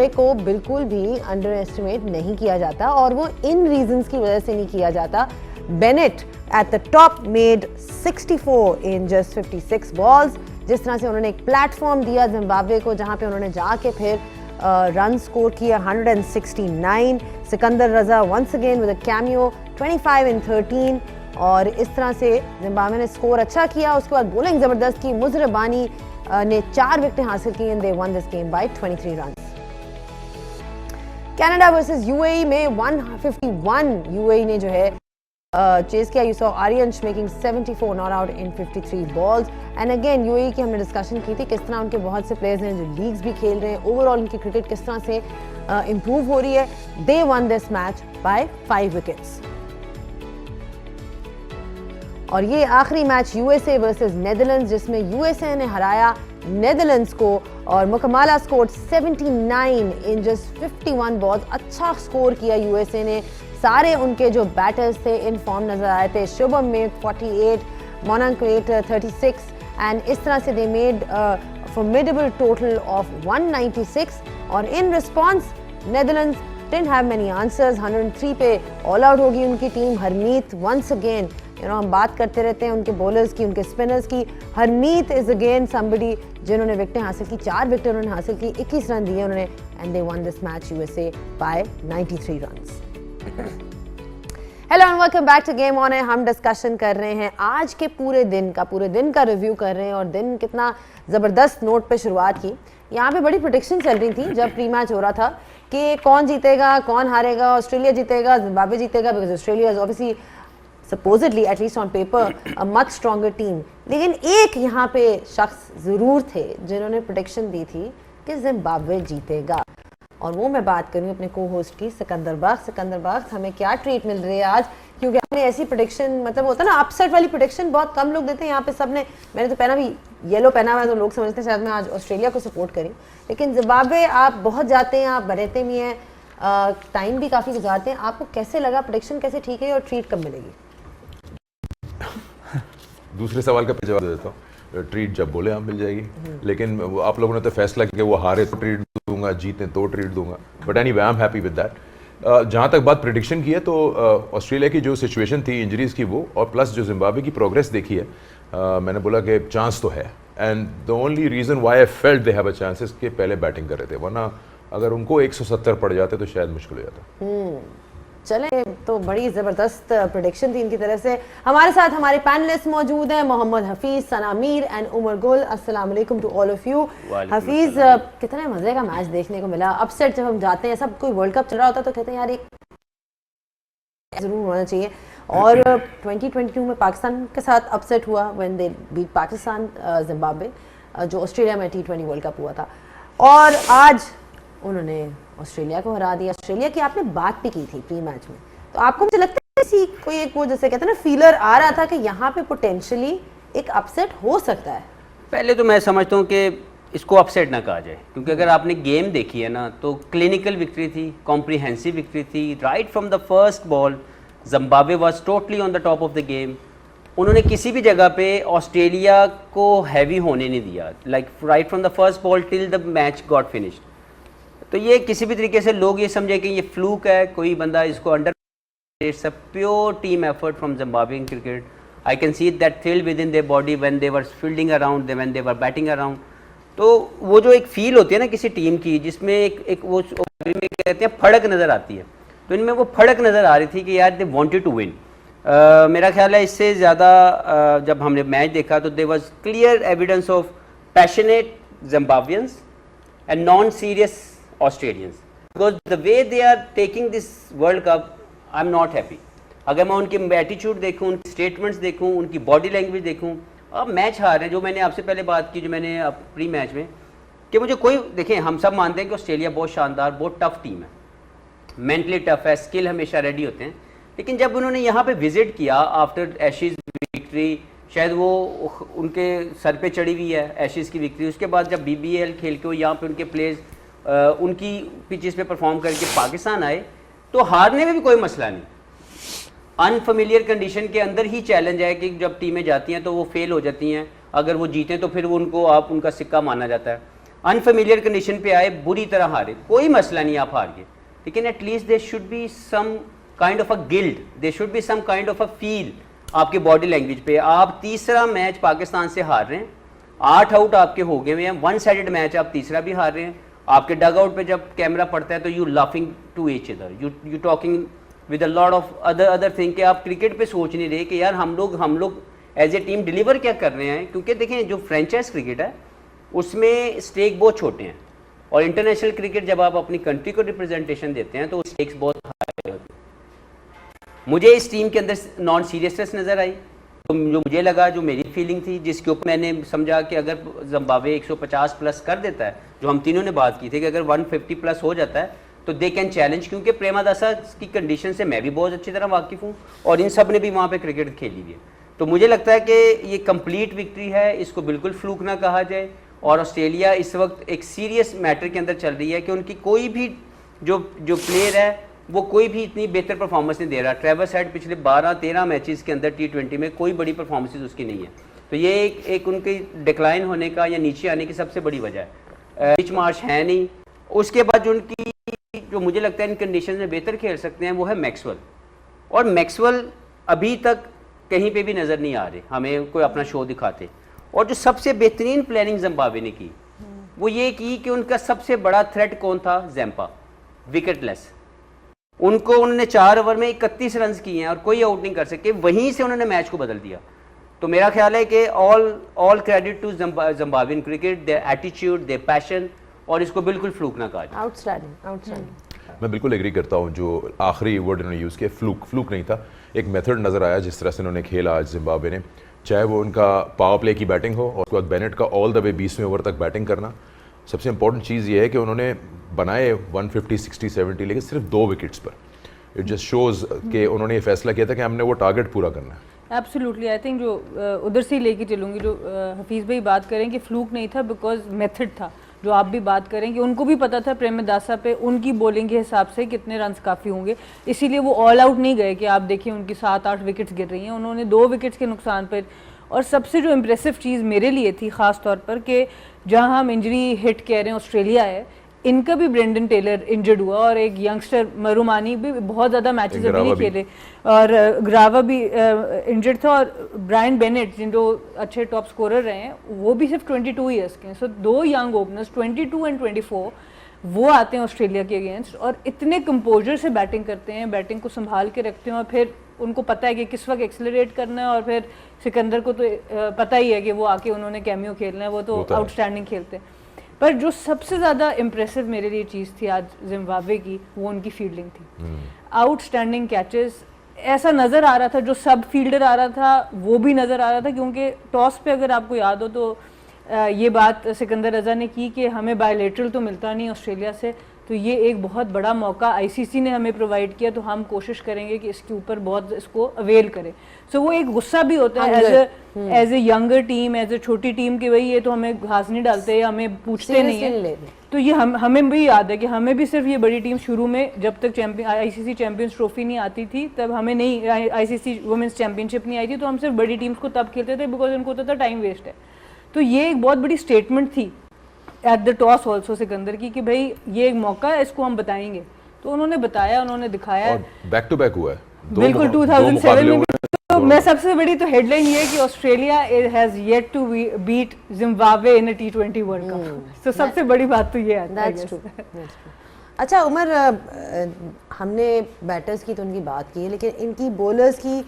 को बिल्कुल भी अंडर एस्टिमेट नहीं किया जाता और वो इन रीजंस की वजह से नहीं किया जाता। Bennett at the top made 64 in just 56 balls. जिस तरह से उन्होंने एक प्लेटफॉर्म दिया जिम्बाब्वे को जहां पे उन्होंने जाके फिर रन स्कोर किया 169। Sikandar Raza once again with a cameo 25 in 13 और इस तरह से जिम्बाब्वे ने स्कोर अच्छा किया। उसके बाद बॉलिंग जबरदस्त की, मुजर बानी ने 4 विकेटें हासिल की and they won this game by 23 run. Canada versus UAE में 151 यूएई ने जो है चेस किया। You saw Aryansh making 74 not out in 53 balls and again UAE की हमने डिस्कशन की थी किस तरह उनके बहुत से प्लेयर्स हैं जो लीग्स भी खेल रहे हैं, ओवरऑल उनकी क्रिकेट किस तरह से इंप्रूव हो रही है। They won this match by 5 wickets और ये आखिरी मैच यूएसए वर्सेस नेदरलैंड्स जिसमें यूएसए ने हराया नेदरलैंड्स को और Mukkamalla score 79 in just 51 balls. अच्छा स्कोर किया यूएसए ने। सारे उनके जो बैटर्स थे इन फॉर्म नजर आए थे। शुभम में 48, मोनांक मेड 36 एंड इस तरह से they made formidable total of 196 और in response Netherlands didn't have many answers. 103 पे ऑल आउट होगी उनकी टीम। हरमीत वंस अगेन हम बात करते रहते हैं उनके बॉलर्स की, उनके स्पिनर्स की। हरमीत इज अगेन समबडी जिन्होंने विकेटें हासिल की, 4 विकेटें उन्होंने हासिल की, 21 रन दिए उन्होंने and they won this match USA by 93 runs. Hello and welcome back to game on है। हम डिस्कशन कर रहे हैं आज के पूरे दिन का रिव्यू कर रहे हैं और दिन कितना ज़बरदस्त नोट पे शुरुआत की। यहाँ पे बड़ी प्रेडिक्शन चल रही थी जब प्री मैच हो रहा था कि कौन जीतेगा, कौन हारेगा, ऑस्ट्रेलिया जीतेगा, जिम्बाब्वे जीतेगा, because Australia is obviously supposedly at least on paper a much stronger team। लेकिन एक यहाँ पे शख्स ज़रूर थे जिन्होंने प्रेडिक्शन दी थी कि जिम्बाब्वे जीतेगा और वो मैं बात करूँ अपने को होस्ट की सिकंदर बख्श। सिकंदर बख्श, हमें क्या ट्रीट मिल रही है आज, क्योंकि हमने ऐसी प्रेडिक्शन मतलब होता है ना अपसेट वाली प्रेडिक्शन बहुत कम लोग देते हैं। यहाँ पे सबने, मैंने तो पहना भी येलो पहना हुआ है तो लोग समझते हैं शायद मैं आज ऑस्ट्रेलिया को सपोर्ट करी, लेकिन जिम्बाब्वे आप बहुत जाते हैं, आप रहते भी हैं, टाइम भी काफ़ी गुजारते हैं। आपको कैसे लगा, प्रेडिक्शन कैसे ठीक है और ट्रीट कब मिलेगी? दूसरे सवाल का जवाब दे देता हूँ। ट्रीट जब बोले आप मिल जाएगी, लेकिन आप लोगों ने तो फैसला किया वो हारे तो ट्रीट दूंगा, जीते तो ट्रीट दूंगा, but anyway I am happy with that. जहाँ तक बात प्रेडिक्शन की है तो ऑस्ट्रेलिया की जो सिचुएशन थी इंजरीज की वो और प्लस जो जिम्बाब्वे की प्रोग्रेस देखी है, मैंने बोला कि चांस तो है and the only reason why I felt they have a chances कि पहले बैटिंग कर रहे थे, वरना अगर उनको 170 पड़ जाते तो शायद मुश्किल हो जाता। चले तो बड़ी ज़बरदस्त प्रेडिक्शन थी इनकी तरफ से। हमारे साथ हमारे पैनलिस्ट मौजूद हैं मोहम्मद हफीज़, सना मीर एंड उमर गुल। अस्सलाम वालेकुम to all of you. Hafeez, कितने मज़े का मैच देखने को मिला। अपसेट जब हम जाते हैं, सब कोई वर्ल्ड कप चल रहा होता है तो कहते हैं यार एक ज़रूर होना चाहिए और 2022 में पाकिस्तान के साथ अपसेट हुआ when they beat Pakistan Zimbabwe, जो ऑस्ट्रेलिया में T20 वर्ल्ड कप हुआ था, और आज उन्होंने ऑस्ट्रेलिया को हरा दिया। ऑस्ट्रेलिया की आपने बात भी की थी प्री मैच में, तो आपको मुझे लगता है किसी कोई एक वो जैसे कहते हैं ना फीलर आ रहा था कि यहाँ पे पोटेंशियली एक अपसेट हो सकता है? पहले तो मैं समझता हूँ कि इसको अपसेट ना कहा जाए, क्योंकि अगर आपने गेम देखी है ना तो क्लिनिकल विक्ट्री थी, कॉम्प्रिहेंसिव विक्ट्री थी। Right from the first ball Zimbabwe was totally on the top of the game. उन्होंने किसी भी जगह पे ऑस्ट्रेलिया को हैवी होने नहीं दिया, like right from the first ball till the match got finished. तो ये किसी भी तरीके से लोग ये समझे कि ये फ्लूक है, कोई बंदा इसको under, it's a pure team effort from Zimbabwean cricket. I can see that thrill with in their body when they were fielding around, when they were batting around. तो वो जो एक फील होती है ना किसी टीम की, जिसमें एक वो में कहते हैं फड़क नज़र आती है, तो इनमें वो फड़क नज़र आ रही थी कि यार दे वांटेड टू विन। मेरा ख्याल है इससे ज़्यादा जब हमने मैच देखा तो there was clear evidence of passionate Zimbabweans and non-serious Australians, because the way they are taking this World Cup, I'm not happy. अगर मैं उनके एटीट्यूड देखूं, उनके स्टेटमेंट्स देखूं, उनकी बॉडी लैंग्वेज देखूं, अब मैच हार रहे हैं, जो मैंने आपसे पहले बात की, जो मैंने प्री मैच में, कि मुझे कोई, देखें हम सब मानते हैं कि ऑस्ट्रेलिया बहुत शानदार, बहुत टफ टीम है, मेंटली टफ है, स्किल हमेशा रेडी होते हैं, लेकिन जब उन्होंने यहाँ पे विजिट किया आफ्टर एशेज़ विक्ट्री, शायद वो उनके सर पे चढ़ी हुई है एशेज़ की विक्ट्री, उसके बाद जब BBL खेल के यहाँ पे उनके प्लेयर्स उनकी पिचेस पे परफॉर्म करके पाकिस्तान आए, तो हारने में भी कोई मसला नहीं। अनफेमिलियर कंडीशन के अंदर ही चैलेंज है कि जब टीमें जाती हैं तो वो फेल हो जाती हैं, अगर वो जीतें तो फिर वो उनको आप उनका सिक्का माना जाता है। अनफेमिलियर कंडीशन पे आए, बुरी तरह हारे, कोई मसला नहीं, आप हार गए, लेकिन at least they should be some kind of a guilt, they should be some kind of a feel आपके बॉडी लैंग्वेज पे। आप तीसरा मैच पाकिस्तान से हार रहे हैं, 8 आउट आपके हो गए हुए हैं, 1 साइडेड मैच, आप तीसरा भी हार रहे हैं। आपके डग आउट पे जब कैमरा पड़ता है तो you laughing to each other, you talking with a lot of other thing, कि आप क्रिकेट पे सोच नहीं रहे कि यार हम लोग एज ए टीम डिलीवर क्या कर रहे हैं। क्योंकि देखें जो फ्रेंचाइज क्रिकेट है उसमें स्टेक बहुत छोटे हैं, और इंटरनेशनल क्रिकेट जब आप अपनी कंट्री को रिप्रेजेंटेशन देते हैं तो स्टेक्स बहुत हाई होते हैं। मुझे इस टीम के अंदर नॉन सीरियसनेस नज़र आई, तो जो मुझे लगा, जो मेरी फीलिंग थी, जिसके ऊपर मैंने समझा कि अगर जिम्बाब्वे 150 प्लस कर देता है, जो हम तीनों ने बात की थी कि अगर 150 प्लस हो जाता है तो दे कैन चैलेंज, क्योंकि प्रेमादासा की कंडीशन से मैं भी बहुत अच्छी तरह वाकिफ़ हूँ और इन सब ने भी वहाँ पे क्रिकेट खेली हुई है। तो मुझे लगता है कि ये कंप्लीट विक्ट्री है, इसको बिल्कुल फ्लूक ना कहा जाए। और ऑस्ट्रेलिया इस वक्त एक सीरियस मैटर के अंदर चल रही है कि उनकी कोई भी जो प्लेयर है वो कोई भी इतनी बेहतर परफॉर्मेंस नहीं दे रहा। ट्रेवर्स हेड पिछले 12-13 मैचेस के अंदर T20 में कोई बड़ी परफॉर्मेंस उसकी नहीं है, तो ये एक उनकी डिक्लाइन होने का या नीचे आने की सबसे बड़ी वजह है। रिच मार्श है नहीं। उसके बाद जो उनकी जो मुझे लगता है इन कंडीशन में बेहतर खेल सकते हैं वो है मैक्सवेल, और मैक्सवेल अभी तक कहीं पे भी नज़र नहीं आ रहे हमें कोई अपना शो दिखाते। और जो सबसे बेहतरीन प्लानिंग जिम्बाब्वे ने की वो ये की कि उनका सबसे बड़ा थ्रेट कौन था, जैम्पा, विकेटलेस। उनको उन्होंने 4 ओवर में 31 रन किए हैं और कोई आउट नहीं कर सके, वहीं से उन्होंने मैच को बदल दिया। तो मेरा ख्याल है कि all credit to Zimbabwean cricket, their attitude, their passion, और इसको बिल्कुल फ्लूक ना कहा जाए। आउटस्टैंडिंग। मैं बिल्कुल एग्री करता हूँ, जो आखिरी वर्ड इन्होंने यूज़ किया फ्लूक नहीं था, एक मेथड नज़र आया जिस तरह से उन्होंने खेला आज जिम्बाब्वे ने, चाहे वो उनका पावर प्ले की बैटिंग हो और उसके बाद बेनेट का ऑल द वे 20वें ओवर तक बैटिंग करना। सबसे इंपॉर्टेंट चीज़ ये है कि उन्होंने बनाए 150, 60, 70, लेकिन सिर्फ 2 विकेट्स पर। इट जस्ट शोज़ कि उन्होंने ये फैसला किया था कि हमने वो टारगेट पूरा करना है। एब्सोल्युटली, आई थिंक जो उधर से ही लेके चलूँगी, जो हफीज़ भाई बात करें कि फ्लूक नहीं था, बिकॉज मेथड था। जो आप भी बात करें कि उनको भी पता था प्रेमदासा पे उनकी बॉलिंग के हिसाब से कितने रन्स काफ़ी होंगे, इसीलिए वो ऑल आउट नहीं गए कि आप देखिए उनकी 7-8 विकेट्स गिर रही हैं, उन्होंने 2 विकेट्स के नुकसान पर। और सबसे जो इम्प्रेसिव चीज़ मेरे लिए थी ख़ास तौर पर कि जहाँ हम इंजरी हिट कह रहे हैं ऑस्ट्रेलिया है, इनका भी ब्रेंडन टेलर इंजर्ड हुआ और एक यंगस्टर मरुमानी भी बहुत ज़्यादा मैचेस अभी नहीं खेले, और ग्रावा भी इंजर्ड था, और ब्रायन बेनेट जिन जो अच्छे टॉप स्कोरर रहे हैं वो भी सिर्फ 22 ईयर्स के हैं। सो 2 यंग ओपनर्स 22 एंड 24 वो आते हैं ऑस्ट्रेलिया के अगेंस्ट और इतने कंपोजर से बैटिंग करते हैं, बैटिंग को संभाल के रखते हैं, और फिर उनको पता है कि किस वक्त एक्सेलरेट करना है। और फिर सिकंदर को तो पता ही है कि वो आके उन्होंने कैमियो खेलना है, वो तो आउटस्टैंडिंग खेलते हैं। पर जो सबसे ज़्यादा इम्प्रेसिव मेरे लिए चीज़ थी आज जिम्बाब्वे की, वो उनकी फील्डिंग थी। आउटस्टैंडिंग कैचेस, ऐसा नज़र आ रहा था, जो सब फील्डर आ रहा था वो भी नज़र आ रहा था, क्योंकि टॉस पे अगर आपको याद हो तो ये बात सिकंदर रज़ा ने की कि हमें बायलैटरल तो मिलता नहीं ऑस्ट्रेलिया से, तो ये एक बहुत बड़ा मौका आईसीसी ने हमें प्रोवाइड किया, तो हम कोशिश करेंगे कि इसके ऊपर बहुत इसको अवेल करें। सो वो एक गुस्सा भी होता है as a younger team, as a छोटी टीम की, भाई ये तो हमें घास नहीं डालते, हमें पूछते नहीं है। तो ये हमें भी याद है कि हमें भी सिर्फ ये बड़ी टीम शुरू में जब तक आईसीसी चैंपियंस ट्रॉफी नहीं आती थी तब हमें नहीं, आईसीसी वुमेन्स चैंपियनशिप नहीं आई थी, तो हम सिर्फ बड़ी टीम्स को तब खेलते थे बिकॉज उनको होता था टाइम वेस्ट है। तो ये एक बहुत बड़ी स्टेटमेंट थी at the toss also Sikandar की कि भाई ये एक मौका है, इसको हम बताएंगे। तो उन्होंने बताया, उन्होंने दिखाया, बैक टू बैक हुआ है बिल्कुल 2007 में। तो मैं सबसे बड़ी तो हेडलाइन ये है कि Australia has yet to beat Zimbabwe in a T20 world cup. तो सबसे बड़ी बात तो ये है। अच्छा उमर, हमने बैटर्स की तो उनकी बात की है, लेकिन इनकी बॉलर्स की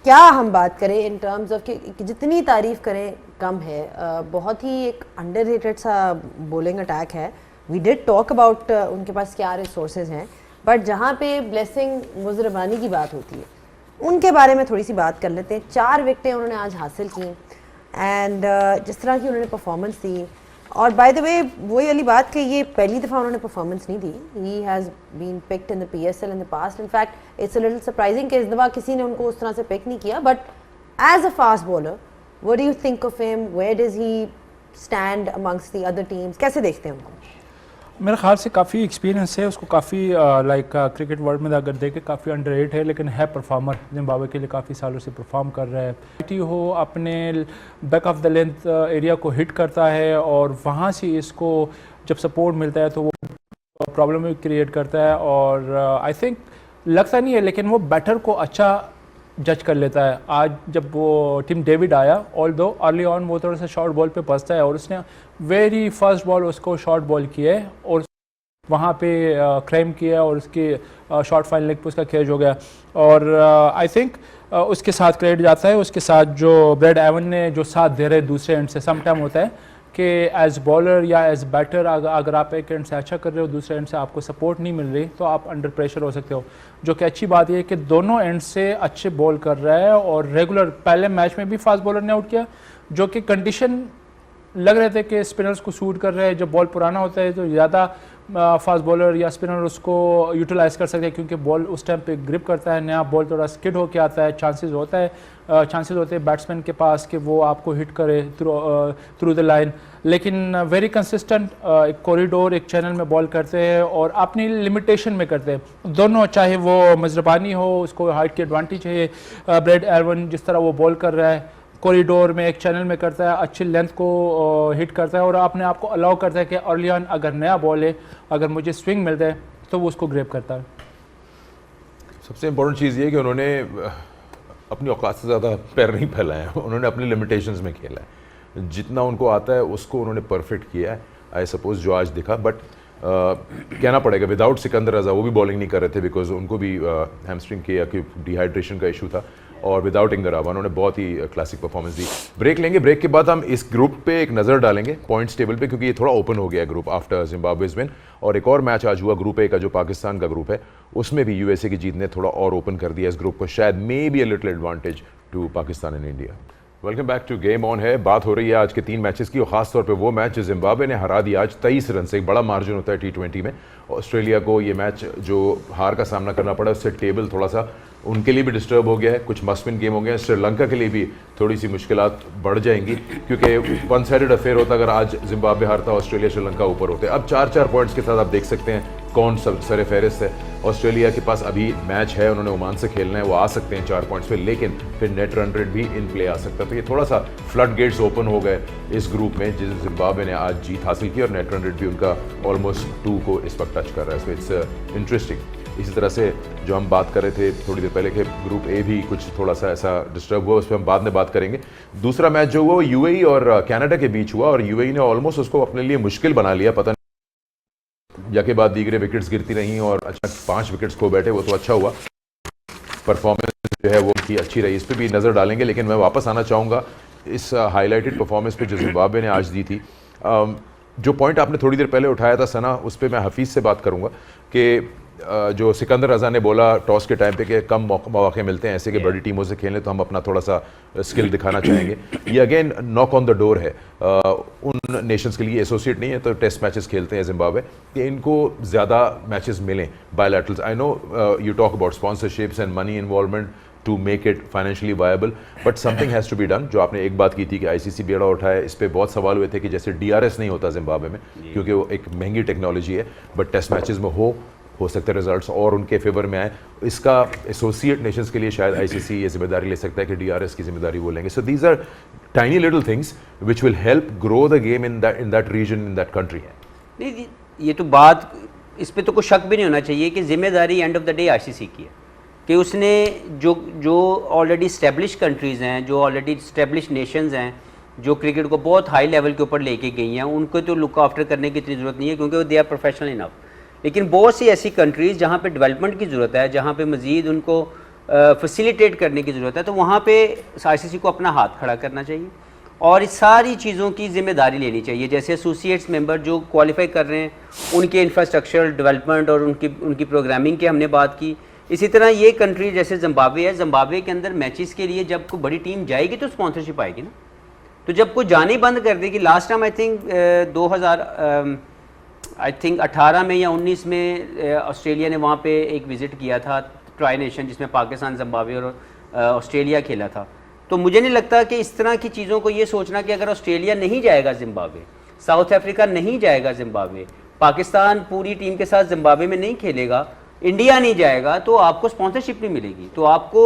क्या हम बात करें इन टर्म्स ऑफ कि जितनी तारीफ करें कम है। बहुत ही एक अंडररेटेड सा बॉलिंग अटैक है। वी डिड टॉक अबाउट उनके पास क्या रिसोर्सेज हैं, बट जहाँ पे ब्लेसिंग मुजरबानी की बात होती है उनके बारे में थोड़ी सी बात कर लेते हैं। 4 विकेटें उन्होंने आज हासिल की एंड जिस तरह की उन्होंने परफॉर्मेंस दी, और बाय द वे वही वाली बात कि ये पहली दफ़ा उन्होंने परफॉर्मेंस नहीं दी। He has been picked in the PSL in the past. In fact it's a little surprising कि इस दफ़ा किसी ने उनको उस तरह से पिक नहीं किया। But as a fast bowler, what do you think of him? Where does he stand amongst the other teams? कैसे देखते हैं उनको? मेरे ख्याल से काफ़ी एक्सपीरियंस है उसको, काफ़ी लाइक क्रिकेट वर्ल्ड में अगर देखें काफ़ी अंडररेटेड है, लेकिन है परफॉर्मर, जिम्बाब्वे के लिए काफ़ी सालों से परफॉर्म कर रहा है। हो अपने back of the length area को हिट करता है और वहाँ से इसको जब सपोर्ट मिलता है तो वो प्रॉब्लम भी क्रिएट करता है। और आई थिंक लगता नहीं है लेकिन वो बैटर को अच्छा जज कर लेता है। आज जब वो टिम डेविड आया, ऑल दो अर्ली ऑन वो थोड़ा सा शॉर्ट बॉल पे फंसता है और उसने वेरी फर्स्ट बॉल उसको शॉर्ट बॉल किया है और वहाँ पे क्लेम किया और उसके शॉर्ट फाइन लेग पे उसका कैच हो गया। और आई थिंक उसके साथ क्रेडिट जाता है उसके साथ जो ब्रैड एवन ने जो साथ दे रहे दूसरे एंड से। सम टाइम होता है कि एज बॉलर या एज बैटर अगर आप एक एंड से अच्छा कर रहे हो, दूसरे एंड से आपको सपोर्ट नहीं मिल रही तो आप अंडर प्रेशर हो सकते हो। जो कि अच्छी बात यह है कि दोनों एंड से अच्छे बॉल कर रहा है और रेगुलर पहले मैच में भी फास्ट बॉलर ने आउट किया, जो कि कंडीशन लग रहे थे कि स्पिनर्स को सूट कर रहे हैं। जब बॉल पुराना होता है तो ज़्यादा फास्ट बॉलर या स्पिनर उसको यूटिलाइज कर सकते हैं क्योंकि बॉल उस टाइम पे ग्रिप करता है, नया बॉल थोड़ा स्किड होके आता है, चांसेस होते हैं बैट्समैन के पास कि वो आपको हिट करे थ्रू द लाइन। लेकिन वेरी कंसिस्टेंट एक कॉरिडोर एक चैनल में बॉल करते हैं और अपनी लिमिटेशन में करते हैं दोनों, चाहे वो मजरबानी हो उसको हाइट की एडवांटेज है, ब्रैड एवन जिस तरह वो बॉल कर रहा है कॉरिडोर में एक चैनल में करता है, अच्छी लेंथ को हिट करता है और अपने आप को अलाउ करता है कि अर्ली ऑन अगर नया बॉल है अगर मुझे स्विंग मिलता है तो वो उसको ग्रैब करता है। सबसे इम्पोर्टेंट चीज़ ये है कि उन्होंने अपनी औकात से ज़्यादा पैर नहीं फैलाया, उन्होंने अपनी लिमिटेशंस में खेला है, जितना उनको आता है उसको उन्होंने परफेक्ट किया है। आई सपोज जो आज दिखा, बट कहना पड़ेगा विदाउट सिकंदर रजा वो भी बॉलिंग नहीं कर रहे थे बिकॉज उनको भी हैमस्ट्रिंग के या कि डिहाइड्रेशन का इशू था, और विदाउट इंगरावा उन्होंने बहुत ही क्लासिक परफॉर्मेंस दी। ब्रेक लेंगे, ब्रेक के बाद हम इस ग्रुप पे एक नज़र डालेंगे पॉइंट्स टेबल पे, क्योंकि ये थोड़ा ओपन हो गया है ग्रुप आफ्टर जिम्बाब्वेज विन। और एक और मैच आज हुआ ग्रुप ए का जो पाकिस्तान का ग्रुप है, उसमें भी यूएसए की जीत ने थोड़ा और ओपन कर दिया इस ग्रुप को, शायद maybe a little advantage to Pakistan and India. Welcome back to game on है। बात हो रही है आज के 3 मैचेस की और खासतौर पे वो मैच जो जिम्बाब्वे ने हरा दिया आज 23 रन से। एक बड़ा मार्जिन होता है T20 में। ऑस्ट्रेलिया को ये मैच जो हार का सामना करना पड़ा उससे टेबल थोड़ा सा उनके लिए भी डिस्टर्ब हो गया है, कुछ मस्ट विन गेम हो गए हैं। श्रीलंका के लिए भी थोड़ी सी मुश्किलात बढ़ जाएंगी क्योंकि वन साइडेड अफेयर होता अगर आज जिम्बाब्वे हारता ऑस्ट्रेलिया श्रीलंका ऊपर होते। अब 4-4 पॉइंट्स के साथ आप देख सकते हैं कौन सर फहरिस्त है। ऑस्ट्रेलिया के पास अभी मैच है, उन्होंने ओमान से खेलना है, वो आ सकते हैं 4 पॉइंट्स पे, लेकिन फिर नेट रन रेट भी इन प्ले आ सकता है। तो ये थोड़ा सा फ्लड गेट्स ओपन हो गए इस ग्रुप में, जिस जिम्बाब्वे ने आज जीत हासिल की और नेट रन रेट भी उनका ऑलमोस्ट 2 को इस वक्त टच कर रहा है। So it's interesting. इसी तरह से जो हम बात कर रहे थे थोड़ी देर पहले कि ग्रुप ए भी कुछ थोड़ा सा ऐसा डिस्टर्ब हुआ, उस पर हम बाद में बात करेंगे। दूसरा मैच जो हुआ वो यूएई और कनाडा के बीच हुआ और यूएई ने ऑलमोस्ट उसको अपने लिए मुश्किल बना लिया। पता नहीं जाके बाद दीगरे विकेट्स गिरती रहीं और अच्छा 5 विकेट्स खो बैठे, वो तो अच्छा हुआ। परफॉर्मेंस जो है वो उनकी अच्छी रही, इस पर भी नज़र डालेंगे। लेकिन मैं वापस आना चाहूँगा इस हाईलाइटेड परफॉर्मेंस पे जो जिम्बाब्वे ने आज दी थी। जो पॉइंट आपने थोड़ी देर पहले उठाया था सना, उस पर मैं हफीज़ से बात करूँगा कि जो सिकंदर रजा ने बोला टॉस के टाइम पे कि कम मौके मिलते हैं ऐसे कि बड़ी टीमों से खेलें तो हम अपना थोड़ा सा स्किल दिखाना चाहेंगे। ये again knock on the door है उन नेशंस के लिए, एसोसिएट नहीं है तो टेस्ट मैचेस खेलते हैं जिम्बाब्वे, कि इनको ज़्यादा मैचेस मिलें bilaterals. I know you talk about sponsorships and money involvement to make it financially viable, but something has to be done. जो आपने एक बात की थी कि आईसीसी बेड़ा उठाए, इस पर बहुत सवाल हुए थे कि जैसे DRS नहीं होता जिम्बाब्वे में क्योंकि वो एक महंगी टेक्नोलॉजी है, बट टेस्ट मैचेस में हो सकते हैं रिजल्ट्स और उनके फेवर में आए। इसका एसोसिएट नेशंस के लिए शायद आईसीसी ये जिम्मेदारी ले सकता है कि DRS की जिम्मेदारी वो लेंगे। So these are tiny little things which will help grow the game in that region, in that country. नहीं, ये तो बात, इस पर तो कोई शक भी नहीं होना चाहिए कि जिम्मेदारी end of the day ICC की है, कि उसने जो ऑलरेडी इस्टेब्लिश कंट्रीज़ हैं, जो ऑलरेडी इस्टेब्लिश नेशंस हैं, जो क्रिकेट को बहुत हाई लेवल के ऊपर लेके गई हैं, उनको तो लुक आफ्टर करने की इतनी ज़रूरत नहीं है क्योंकि दे आर प्रोफेशनल इनफ। लेकिन बहुत सी ऐसी कंट्रीज़ जहाँ पे डेवलपमेंट की ज़रूरत है, जहाँ पे मज़ीद उनको फैसिलिटेट करने की ज़रूरत है, तो वहाँ पे आईसीसी को अपना हाथ खड़ा करना चाहिए और इस सारी चीज़ों की जिम्मेदारी लेनी चाहिए। जैसे एसोसिएट्स मेंबर जो क्वालिफाई कर रहे हैं, उनके इंफ्रास्ट्रक्चर डेवलपमेंट और उनकी प्रोग्रामिंग की हमने बात की। इसी तरह ये कंट्री जैसे जिम्बाब्वे है, जिम्बाब्वे के अंदर मैचेस के लिए जब कोई बड़ी टीम जाएगी तो स्पॉन्सरशिप आएगी ना। तो जब कोई जाने बंद कर देगी, लास्ट टाइम आई थिंक 18 में या 19 में ऑस्ट्रेलिया ने वहाँ पे एक विज़िट किया था, ट्राई नेशन, जिसमें पाकिस्तान, जिम्बाब्वे और ऑस्ट्रेलिया खेला था। तो मुझे नहीं लगता कि इस तरह की चीज़ों को ये सोचना कि अगर ऑस्ट्रेलिया नहीं जाएगा जिम्बाब्वे, साउथ अफ्रीका नहीं जाएगा जिम्बाब्वे, पाकिस्तान पूरी टीम के साथ जिम्बाब्वे में नहीं खेलेगा, इंडिया नहीं जाएगा, तो आपको स्पॉन्सरशिप नहीं मिलेगी। तो आपको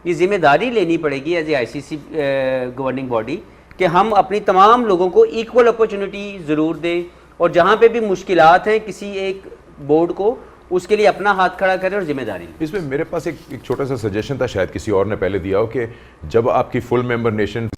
ये जिम्मेदारी लेनी पड़ेगी as a ICC governing body कि हम अपनी तमाम लोगों को इक्वल अपॉर्चुनिटी ज़रूर दें, और जहाँ पे भी मुश्किलात हैं किसी एक बोर्ड को, उसके लिए अपना हाथ खड़ा करें और जिम्मेदारी लें। इसमें मेरे पास एक छोटा सा सजेशन था, शायद किसी और ने पहले दिया हो, कि जब आपकी full member nation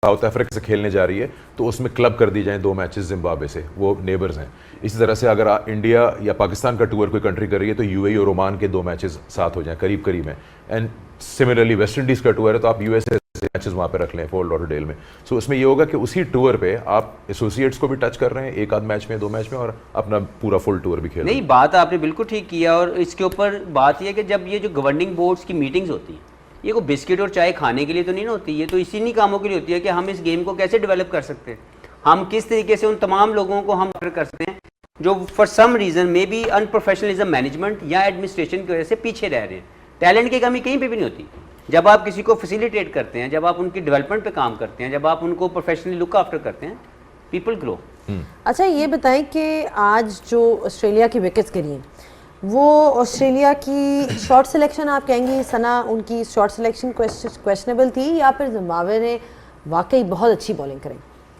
south Africa से खेलने जा रही है तो उसमें क्लब कर दी जाए 2 मैचेस जिम्बाब्वे से, वो नेबर्स हैं। इसी तरह से अगर इंडिया या पाकिस्तान का टूर कोई कंट्री कर रही है तो यूएई और ओमान के 2 मैचेस साथ हो जाएं, करीब करीब हैं। एंड सिमिलरली वेस्ट इंडीज़ का टूर है तो आप यूएसए से मैचेस वहाँ पे रख लें, फोर्ट लॉडरडेल में। सो उसमें ये होगा कि उसी टूर पे आप एसोसिएट्स को भी टच कर रहे हैं एक आध मैच में, 2 मैच में, और अपना पूरा फुल टूर भी खेल रहे हैं। नहीं, बात आपने बिल्कुल ठीक किया। और इसके ऊपर बात यह है कि जब ये जो गवर्निंग बोर्ड्स की मीटिंग्स होती हैं, ये को बिस्किट और चाय खाने के लिए तो नहीं होती, ये तो इसी नहीं कामों के लिए होती है कि हम इस गेम को कैसे डेवलप कर सकते हैं, हम किस तरीके से उन तमाम लोगों को हम कर सकते हैं जो for some reason maybe unprofessionalism management या एडमिनिस्ट्रेशन की वजह से पीछे रह रहे हैं। टैलेंट की कमी कहीं पे भी नहीं होती। जब आप किसी को फैसिलिटेट करते हैं, जब आप उनकी डेवलपमेंट पे काम करते हैं, जब आप उनको प्रोफेशनली लुक आफ्टर करते हैं, पीपल ग्रो। अच्छा, ये बताएं कि आज जो ऑस्ट्रेलिया की विकेट्स गिरी हैं, वो ऑस्ट्रेलिया की शॉर्ट सिलेक्शन आप कहेंगी सना, उनकी शॉर्ट सिलेक्शन क्वेश्चनेबल थी, या फिर जिम्बाब्वे ने वाकई बहुत अच्छी बॉलिंग करी?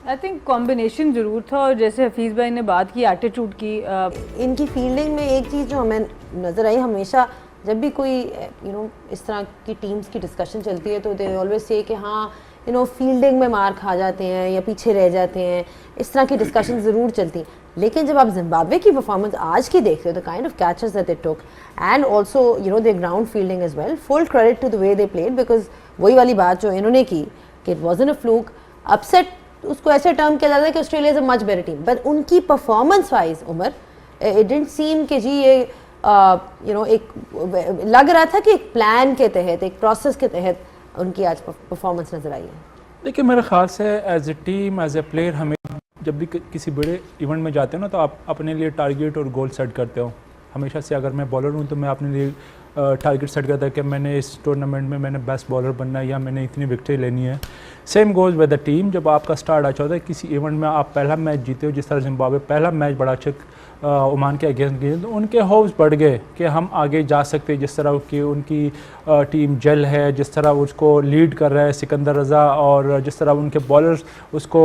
आई थिंक कॉम्बिनेशन ज़रूर था, और जैसे हफीज़ भाई ने बात की एटीट्यूड की, इनकी फील्डिंग में एक चीज़ जो हमें नज़र आई, हमेशा जब भी कोई इस तरह की टीम्स की डिस्कशन चलती है तो दे ऑलवेज से कि हाँ फील्डिंग में मार खा जाते हैं या पीछे रह जाते हैं, इस तरह की डिस्कशन ज़रूर चलती हैं। लेकिन जब आप जिम्बाब्वे की परफॉर्मेंस आज की देखते हो, the kind of catches that they took and also their ground fielding as well, full credit to the way they played, because वही वाली बात जो इन्होंने की कि it wasn't a fluke, upset उसको ऐसे टर्म किया जाता है कि Australia is a much better team, but उनकी performance wise Umar it didn't seem कि जी ये एक लग रहा था कि एक प्लान के तहत, एक प्रोसेस के तहत उनकी आज परफॉर्मेंस नज़र आई है। देखिए, मेरे ख्याल से as a team, as a player, हमें जब भी किसी बड़े इवेंट में जाते हो ना, तो आप अपने लिए टारगेट और गोल सेट करते हो। हमेशा से अगर मैं बॉलर हूँ तो मैं अपने लिए टारगेट सेट करता है कि मैंने इस टूर्नामेंट में मैंने बेस्ट बॉलर बनना है या मैंने इतनी विक्ट्री लेनी है। Same goes with the team. जब आपका स्टार्ट अच्छा होता है किसी इवेंट में, आप पहला मैच जीते हो, जिस तरह जिम्बाब्वे पहला मैच बड़ा अच्छा ओमान के अगेंस्ट गए, तो उनके होप्स बढ़ गए कि हम आगे जा सकते हैं। जिस तरह की उनकी टीम जल है, जिस तरह उसको लीड कर रहा है सिकंदर रज़ा, और जिस तरह उनके बॉलर्स उसको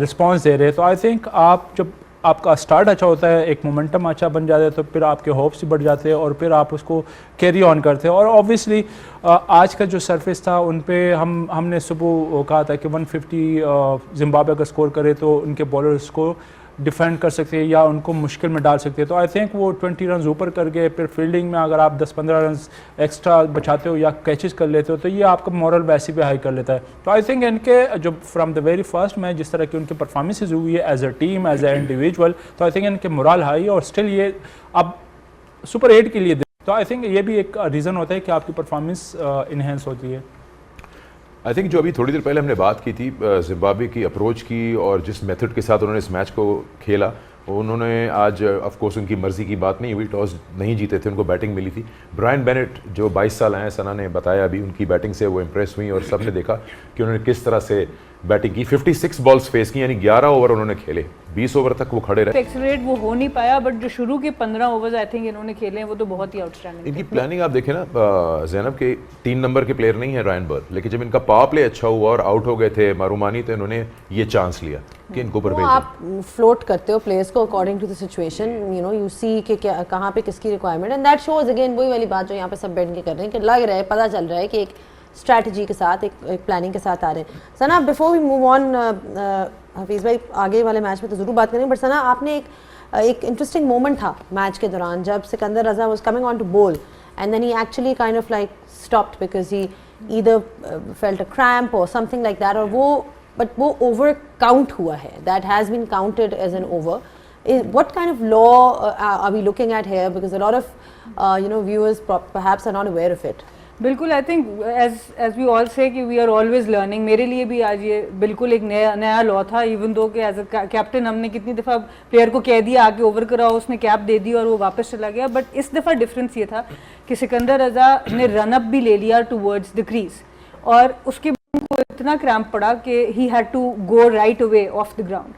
रिस्पांस दे रहे हैं, तो आई थिंक आप जब आपका स्टार्ट अच्छा होता है, एक मोमेंटम अच्छा बन जाता है, तो फिर आपके होप्स बढ़ जाते हैं और फिर आप उसको कैरी ऑन करते हैं। और ऑब्वियसली आज का जो सरफेस था उन पे हमने सुबह कहा था कि 150 जिम्बाब्वे का स्कोर करे तो उनके बॉलर्स को डिफेंड कर सकते हैं या उनको मुश्किल में डाल सकते हैं। तो आई थिंक वो 20 रन ऊपर कर गए। फिर फील्डिंग में अगर आप 10-15 रन एक्स्ट्रा बचाते हो या कैचेस कर लेते हो तो ये आपका मॉरल वैसे भी हाई कर लेता है। तो आई थिंक इनके जो from the very first match जिस तरह की उनकी परफॉर्मेंसेज हुई है as a team, as a individual, तो आई थिंक इनके मोरल हाई और स्टिल ये अब सुपर 8 के लिए। तो आई थिंक ये भी एक रीज़न होता है कि आपकी परफॉर्मेंस इन्हेंस होती है। आई थिंक जो अभी थोड़ी देर पहले हमने बात की थी जिम्बाब्वे की अप्रोच की और जिस मेथड के साथ उन्होंने इस मैच को खेला, उन्होंने आज ऑफ कोर्स उनकी मर्ज़ी की बात नहीं हुई, टॉस नहीं जीते थे, उनको बैटिंग मिली थी। ब्रायन बेनेट जो 22 साल हैं, सना ने बताया अभी, उनकी बैटिंग से वो इम्प्रेस हुई और सबने देखा कि उन्होंने किस तरह से बैटिंग की। 56 बॉल्स फेस की, यानी 11 ओवर उन्होंने खेले, 20 ओवर तक वो खड़े रहे। एक्सेलरेट वो हो नहीं पाया, बट जो शुरू के 15 ओवर्स आई थिंक इन्होंने खेले हैं वो तो बहुत ही आउटस्टैंडिंग। इनकी प्लानिंग आप देखें ना, ज़ैनब के 3 नंबर के प्लेयर नहीं है रायन बर्ड, लेकिन जब इनका पावर प्ले अच्छा हुआ और आउट हो गए थे मारूमानी, तो इन्होंने ये चांस लिया कि इनको ऊपर भेजें। आप फ्लोट करते हो प्लेयर्स को according to the situation, you see कि क्या कहाँ पे किसकी requirement, and that shows again वही वाली बात जो यहाँ पे सब बैठ के कर रहे हैं कि लग रहा है, पता चल रहा है कि एक स्ट्रैटेजी के साथ, एक प्लानिंग के साथ आ रहे हैं। Sana, before we move on, Hafeez भाई आगे वाले मैच में तो ज़रूर बात करेंगे, बट सना आपने एक इंटरेस्टिंग मोमेंट था मैच के दौरान जब Sikandar Raza was coming on to bowl and then he actually kind of like stopped because he either felt a cramp और समथिंग लाइक दैट, और वो ओवर काउंट हुआ है, that has been counted as an over. What kind of law are we looking at here? Because a lot of viewers perhaps are not aware of it. बिल्कुल, I think as we all say कि we are always learning. मेरे लिए भी आज ये बिल्कुल एक नया लॉ था, इवन दो कि एज अ कैप्टन हमने कितनी दफ़ा प्लेयर को कह दिया आके ओवर कराओ, उसने कैप दे दी और वो वापस चला गया। बट इस दफ़ा डिफरेंस ये था कि सिकंदर रज़ा ने रन अप भी ले लिया टूवर्ड्स द क्रीज, और उसके बाद उनको इतना क्रैम्प पड़ा कि he had to go right away off the ground.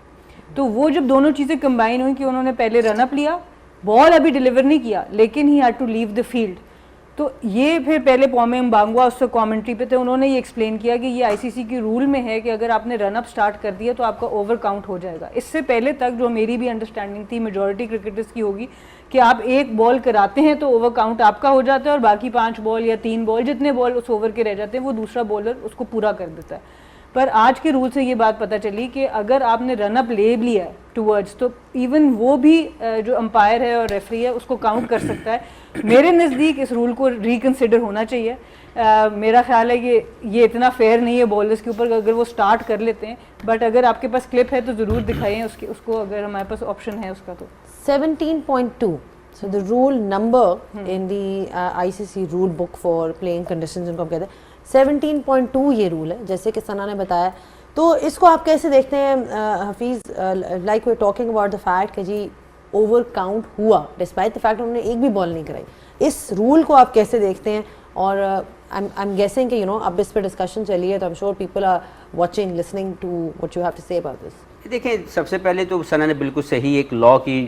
तो वो जब दोनों चीज़ें कंबाइन हुई कि उन्होंने पहले रन अप लिया, बॉल अभी डिलीवर नहीं किया लेकिन he had to leave the field, तो ये फिर पहले पॉमे म्बांगवा उससे कमेंट्री पे थे, उन्होंने ये एक्सप्लेन किया कि ये आईसीसी की रूल में है कि अगर आपने रन अप स्टार्ट कर दिया तो आपका ओवर काउंट हो जाएगा। इससे पहले तक जो मेरी भी अंडरस्टैंडिंग थी मेजॉरिटी क्रिकेटर्स की होगी कि आप एक बॉल कराते हैं तो ओवर काउंट आपका हो जाता है और बाकी 5 बॉल या 3 बॉल जितने बॉल उस ओवर के रह जाते हैं वो दूसरा बॉलर उसको पूरा कर देता है। पर आज के रूल से ये बात पता चली कि अगर आपने रन अप ले लिया है टूवर्ड्स तो इवन वो भी जो अंपायर है और रेफरी है उसको काउंट कर सकता है। मेरे नज़दीक इस रूल को रिकंसिडर होना चाहिए। मेरा ख्याल है कि ये इतना फेयर नहीं है बॉलर्स के ऊपर अगर वो स्टार्ट कर लेते हैं, बट अगर आपके पास क्लिप है तो ज़रूर दिखाएं उसको अगर हमारे पास ऑप्शन है उसका। तो 17.2, so the rule number in the ICC rule book for playing conditions जिनको हम कहते हैं 17.2 ये रूल है जैसे कि सना ने बताया। तो इसको आप कैसे देखते हैं Hafeez, like we talking about the fact कि जी ओवर काउंट हुआ डिस्पाइट द फैक्ट उन्होंने एक भी बॉल नहीं कराई, इस रूल को आप कैसे देखते हैं? और आई एम गेसिंग कि अब इस पर डिस्कशन चली है तो I am sure people are watching listening to what you have to say about this. देखिए, सबसे पहले तो सना ने बिल्कुल सही एक लॉ की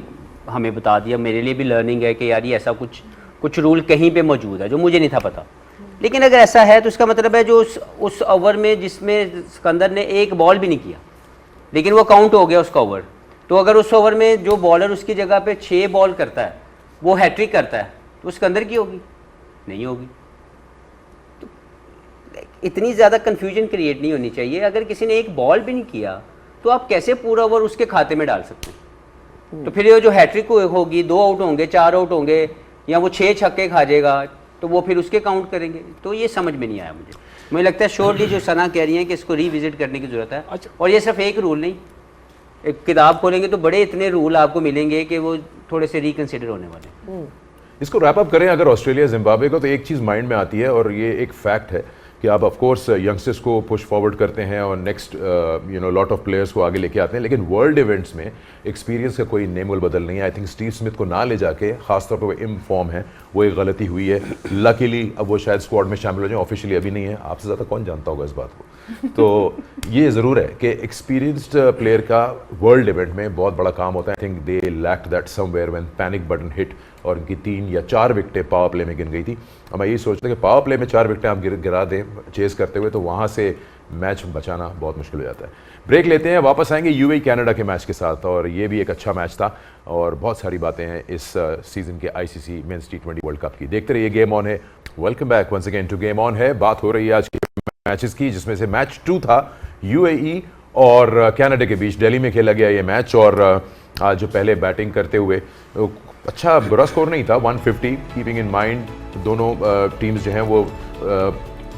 हमें बता दिया, मेरे लिए भी लर्निंग है कि यार ये ऐसा कुछ रूल कहीं पे मौजूद है जो मुझे नहीं था पता। लेकिन अगर ऐसा है तो इसका मतलब है जो उस ओवर में जिसमें सिकंदर ने एक बॉल भी नहीं किया लेकिन वो काउंट हो गया उसका ओवर, तो अगर उस ओवर में जो बॉलर उसकी जगह पे 6 बॉल करता है वो हैट्रिक करता है तो सिकंदर की होगी? नहीं होगी। तो इतनी ज़्यादा कन्फ्यूजन क्रिएट नहीं होनी चाहिए। अगर किसी ने एक बॉल भी नहीं किया तो आप कैसे पूरा ओवर उसके खाते में डाल सकते हैं? तो फिर ये जो हैट्रिक होगी 2 आउट होंगे, 4 आउट होंगे या वो 6 छक्के खा जाएगा तो वो फिर उसके काउंट करेंगे। तो ये समझ में नहीं आया मुझे लगता है श्योरली जो सना कह रही है कि इसको रीविजिट करने की ज़रूरत है। और ये सिर्फ एक रूल नहीं, एक किताब खोलेंगे तो बड़े इतने रूल आपको मिलेंगे कि वो थोड़े से रिकंसिडर होने वाले। इसको रैप अप करें अगर ऑस्ट्रेलिया जिम्बाब्वे को, तो एक चीज़ माइंड में आती है और ये एक फैक्ट है कि आप ऑफ कोर्स यंगस्टर्स को पुश फॉरवर्ड करते हैं और नेक्स्ट लॉट ऑफ प्लेयर्स को आगे लेके आते हैं, लेकिन वर्ल्ड इवेंट्स में एक्सपीरियंस का कोई नेमोल बदल नहीं है। आई थिंक स्टीव स्मिथ को ना ले जाके, खासतौर पर वो इन फॉर्म है, वो एक गलती हुई है। लकीली अब वो शायद स्क्वाड में शामिल हो जाए, ऑफिशियली अभी नहीं है, आपसे ज़्यादा कौन जानता होगा इस बात को। तो ये ज़रूर है कि एक्सपीरियंस्ड प्लेयर का वर्ल्ड इवेंट में बहुत बड़ा काम होता है। I think they lacked that somewhere when panic button hit और इनकी 3 या 4 विकेटें पावर प्ले में गिन गई थी। अब मैं यही सोचता कि पावर प्ले में 4 विकेटें आप गिरा दें चेस करते हुए तो वहाँ से मैच बचाना बहुत मुश्किल हो जाता है। ब्रेक लेते हैं, वापस आएंगे यूएई कनाडा के मैच के साथ, और ये भी एक अच्छा मैच था और बहुत सारी बातें हैं इस सीज़न के ICC men's T20 world cup की। देखते रहिए गेम ऑन है। Welcome back once again to game on है। बात हो रही है आज के मैचेस की, जिसमें से मैच 2 था यूएई और कनाडा के बीच। दिल्ली में खेला गया ये मैच और आज जो पहले बैटिंग करते हुए अच्छा बुरा स्कोर नहीं था, 150, कीपिंग इन माइंड दोनों टीम्स जो हैं वो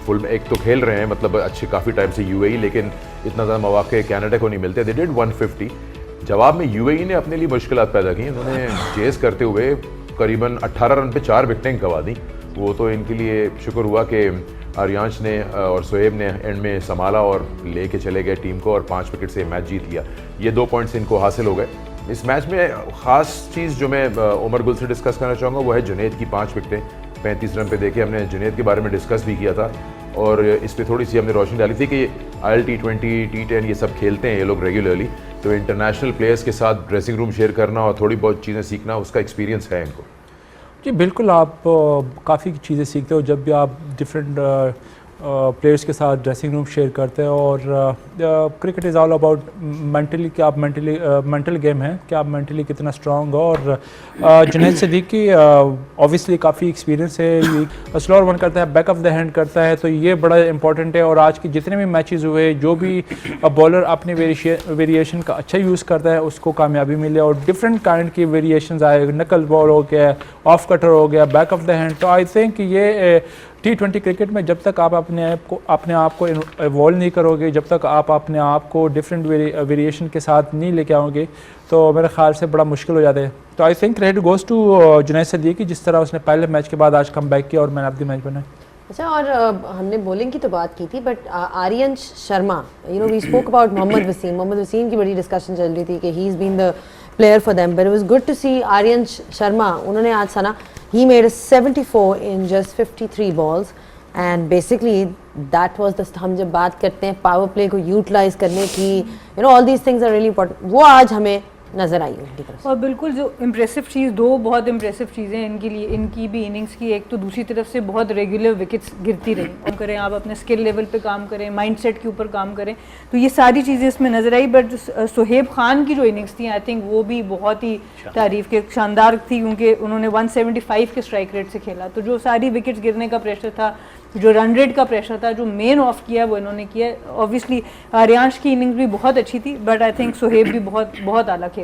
फुल में एक तो खेल रहे हैं, मतलब अच्छे काफ़ी टाइम से यूएई, लेकिन इतना ज़्यादा मौके कनाडा को नहीं मिलते। They did 150। जवाब में यूएई ने अपने लिए मुश्किलात पैदा की। उन्होंने चेस करते हुए करीबन 18 रन पे 4 विकेटें गंवा दी। वो तो इनके लिए शुक्र हुआ कि आर्यांश ने और शोएब ने एंड में संभाला और लेके चले गए टीम को और 5 विकेट से मैच जीत लिया। ये 2 पॉइंट्स इनको हासिल हो गए। इस मैच में ख़ास चीज़ जो मैं उमर गुल से डिस्कस करना चाहूँगा वो है जुनैद की 5 विकेटें 35 रन पे देखे। हमने जुनैद के बारे में डिस्कस भी किया था और इस पर थोड़ी सी हमने रोशनी डाली थी कि IL T20, T10 ये सब खेलते हैं ये लोग रेगुलरली, तो इंटरनेशनल प्लेयर्स के साथ ड्रेसिंग रूम शेयर करना और थोड़ी बहुत चीज़ें सीखना, उसका एक्सपीरियंस है इनको। जी बिल्कुल, आप काफ़ी चीज़ें सीखते हो जब भी आप डिफरेंट प्लेयर्स के साथ ड्रेसिंग रूम शेयर करते हैं। और cricket is all about mentally, कि आप मेंटल गेम है कि आप मेंटली कितना स्ट्रांग हो। और जुनैद सिद्दीकी ऑब्वियसली काफ़ी एक्सपीरियंस है, स्लोअर वन करता है, बैक ऑफ द हैंड करता है, तो ये बड़ा इंपॉर्टेंट है। और आज के जितने भी मैचेस हुए, जो भी बॉलर अपने वेरिएशन का अच्छा यूज़ करता है उसको कामयाबी मिले। और डिफरेंट काइंड की वेरिएशंस आए, नकल बॉल हो गया, ऑफ कटर हो गया, बैक ऑफ द हैंड। तो आई थिंक ये T20 क्रिकेट में जब तक आप अपने आप को इवॉल्व नहीं करोगे, जब तक आप अपने आप को डिफरेंट वेरिएशन के साथ नहीं लेके आओगे, तो मेरे ख्याल से बड़ा मुश्किल हो जाता है। तो I think credit goes to Junaid Siddiqui, जिस तरह उसने पहले मैच के बाद आज कम बैक किया और मैन ऑफ द मैच बना। अच्छा, और हमने बॉलिंग की तो बात की थी, but Aryan Sharma, we spoke about Mohammad Waseem की बड़ी डिस्कशन चल रही थी कि he is been the player for them, but it was good to see Aryan Sharma. उन्होंने आज Sana he made a 74 in just 53 balls and basically that was the, हम जब बात करते हैं पावर प्ले को यूटिलाइज करने की, you know all these things are really important, वो आज हमें नजर आई उनकी तरफ से। और बिल्कुल जो इम्प्रेसिव चीज़, दो बहुत इम्प्रेसिव चीज़ें इनके लिए, इनकी भी इनिंग्स की, एक तो दूसरी तरफ से बहुत रेगुलर विकेट्स गिरती रही, और करें आप अपने स्किल लेवल पे काम करें, माइंडसेट के ऊपर काम करें, तो ये सारी चीज़ें इसमें नजर आई। बट सुहेब खान की जो इनिंग्स थी, आई थिंक वो भी बहुत ही तारीफ के शानदार थी, क्योंकि उन्होंने 175 के स्ट्राइक रेट से खेला, तो जो सारी विकेट्स गिरने का प्रेशर था, जो रन रेट का प्रेशर था, जो मेन ऑफ किया वो इन्होंने किया। ऑब्वियसली आर्यांश की इनिंग्स भी बहुत अच्छी थी, बट आई थिंक सुहेब भी बहुत बहुत आला खेले।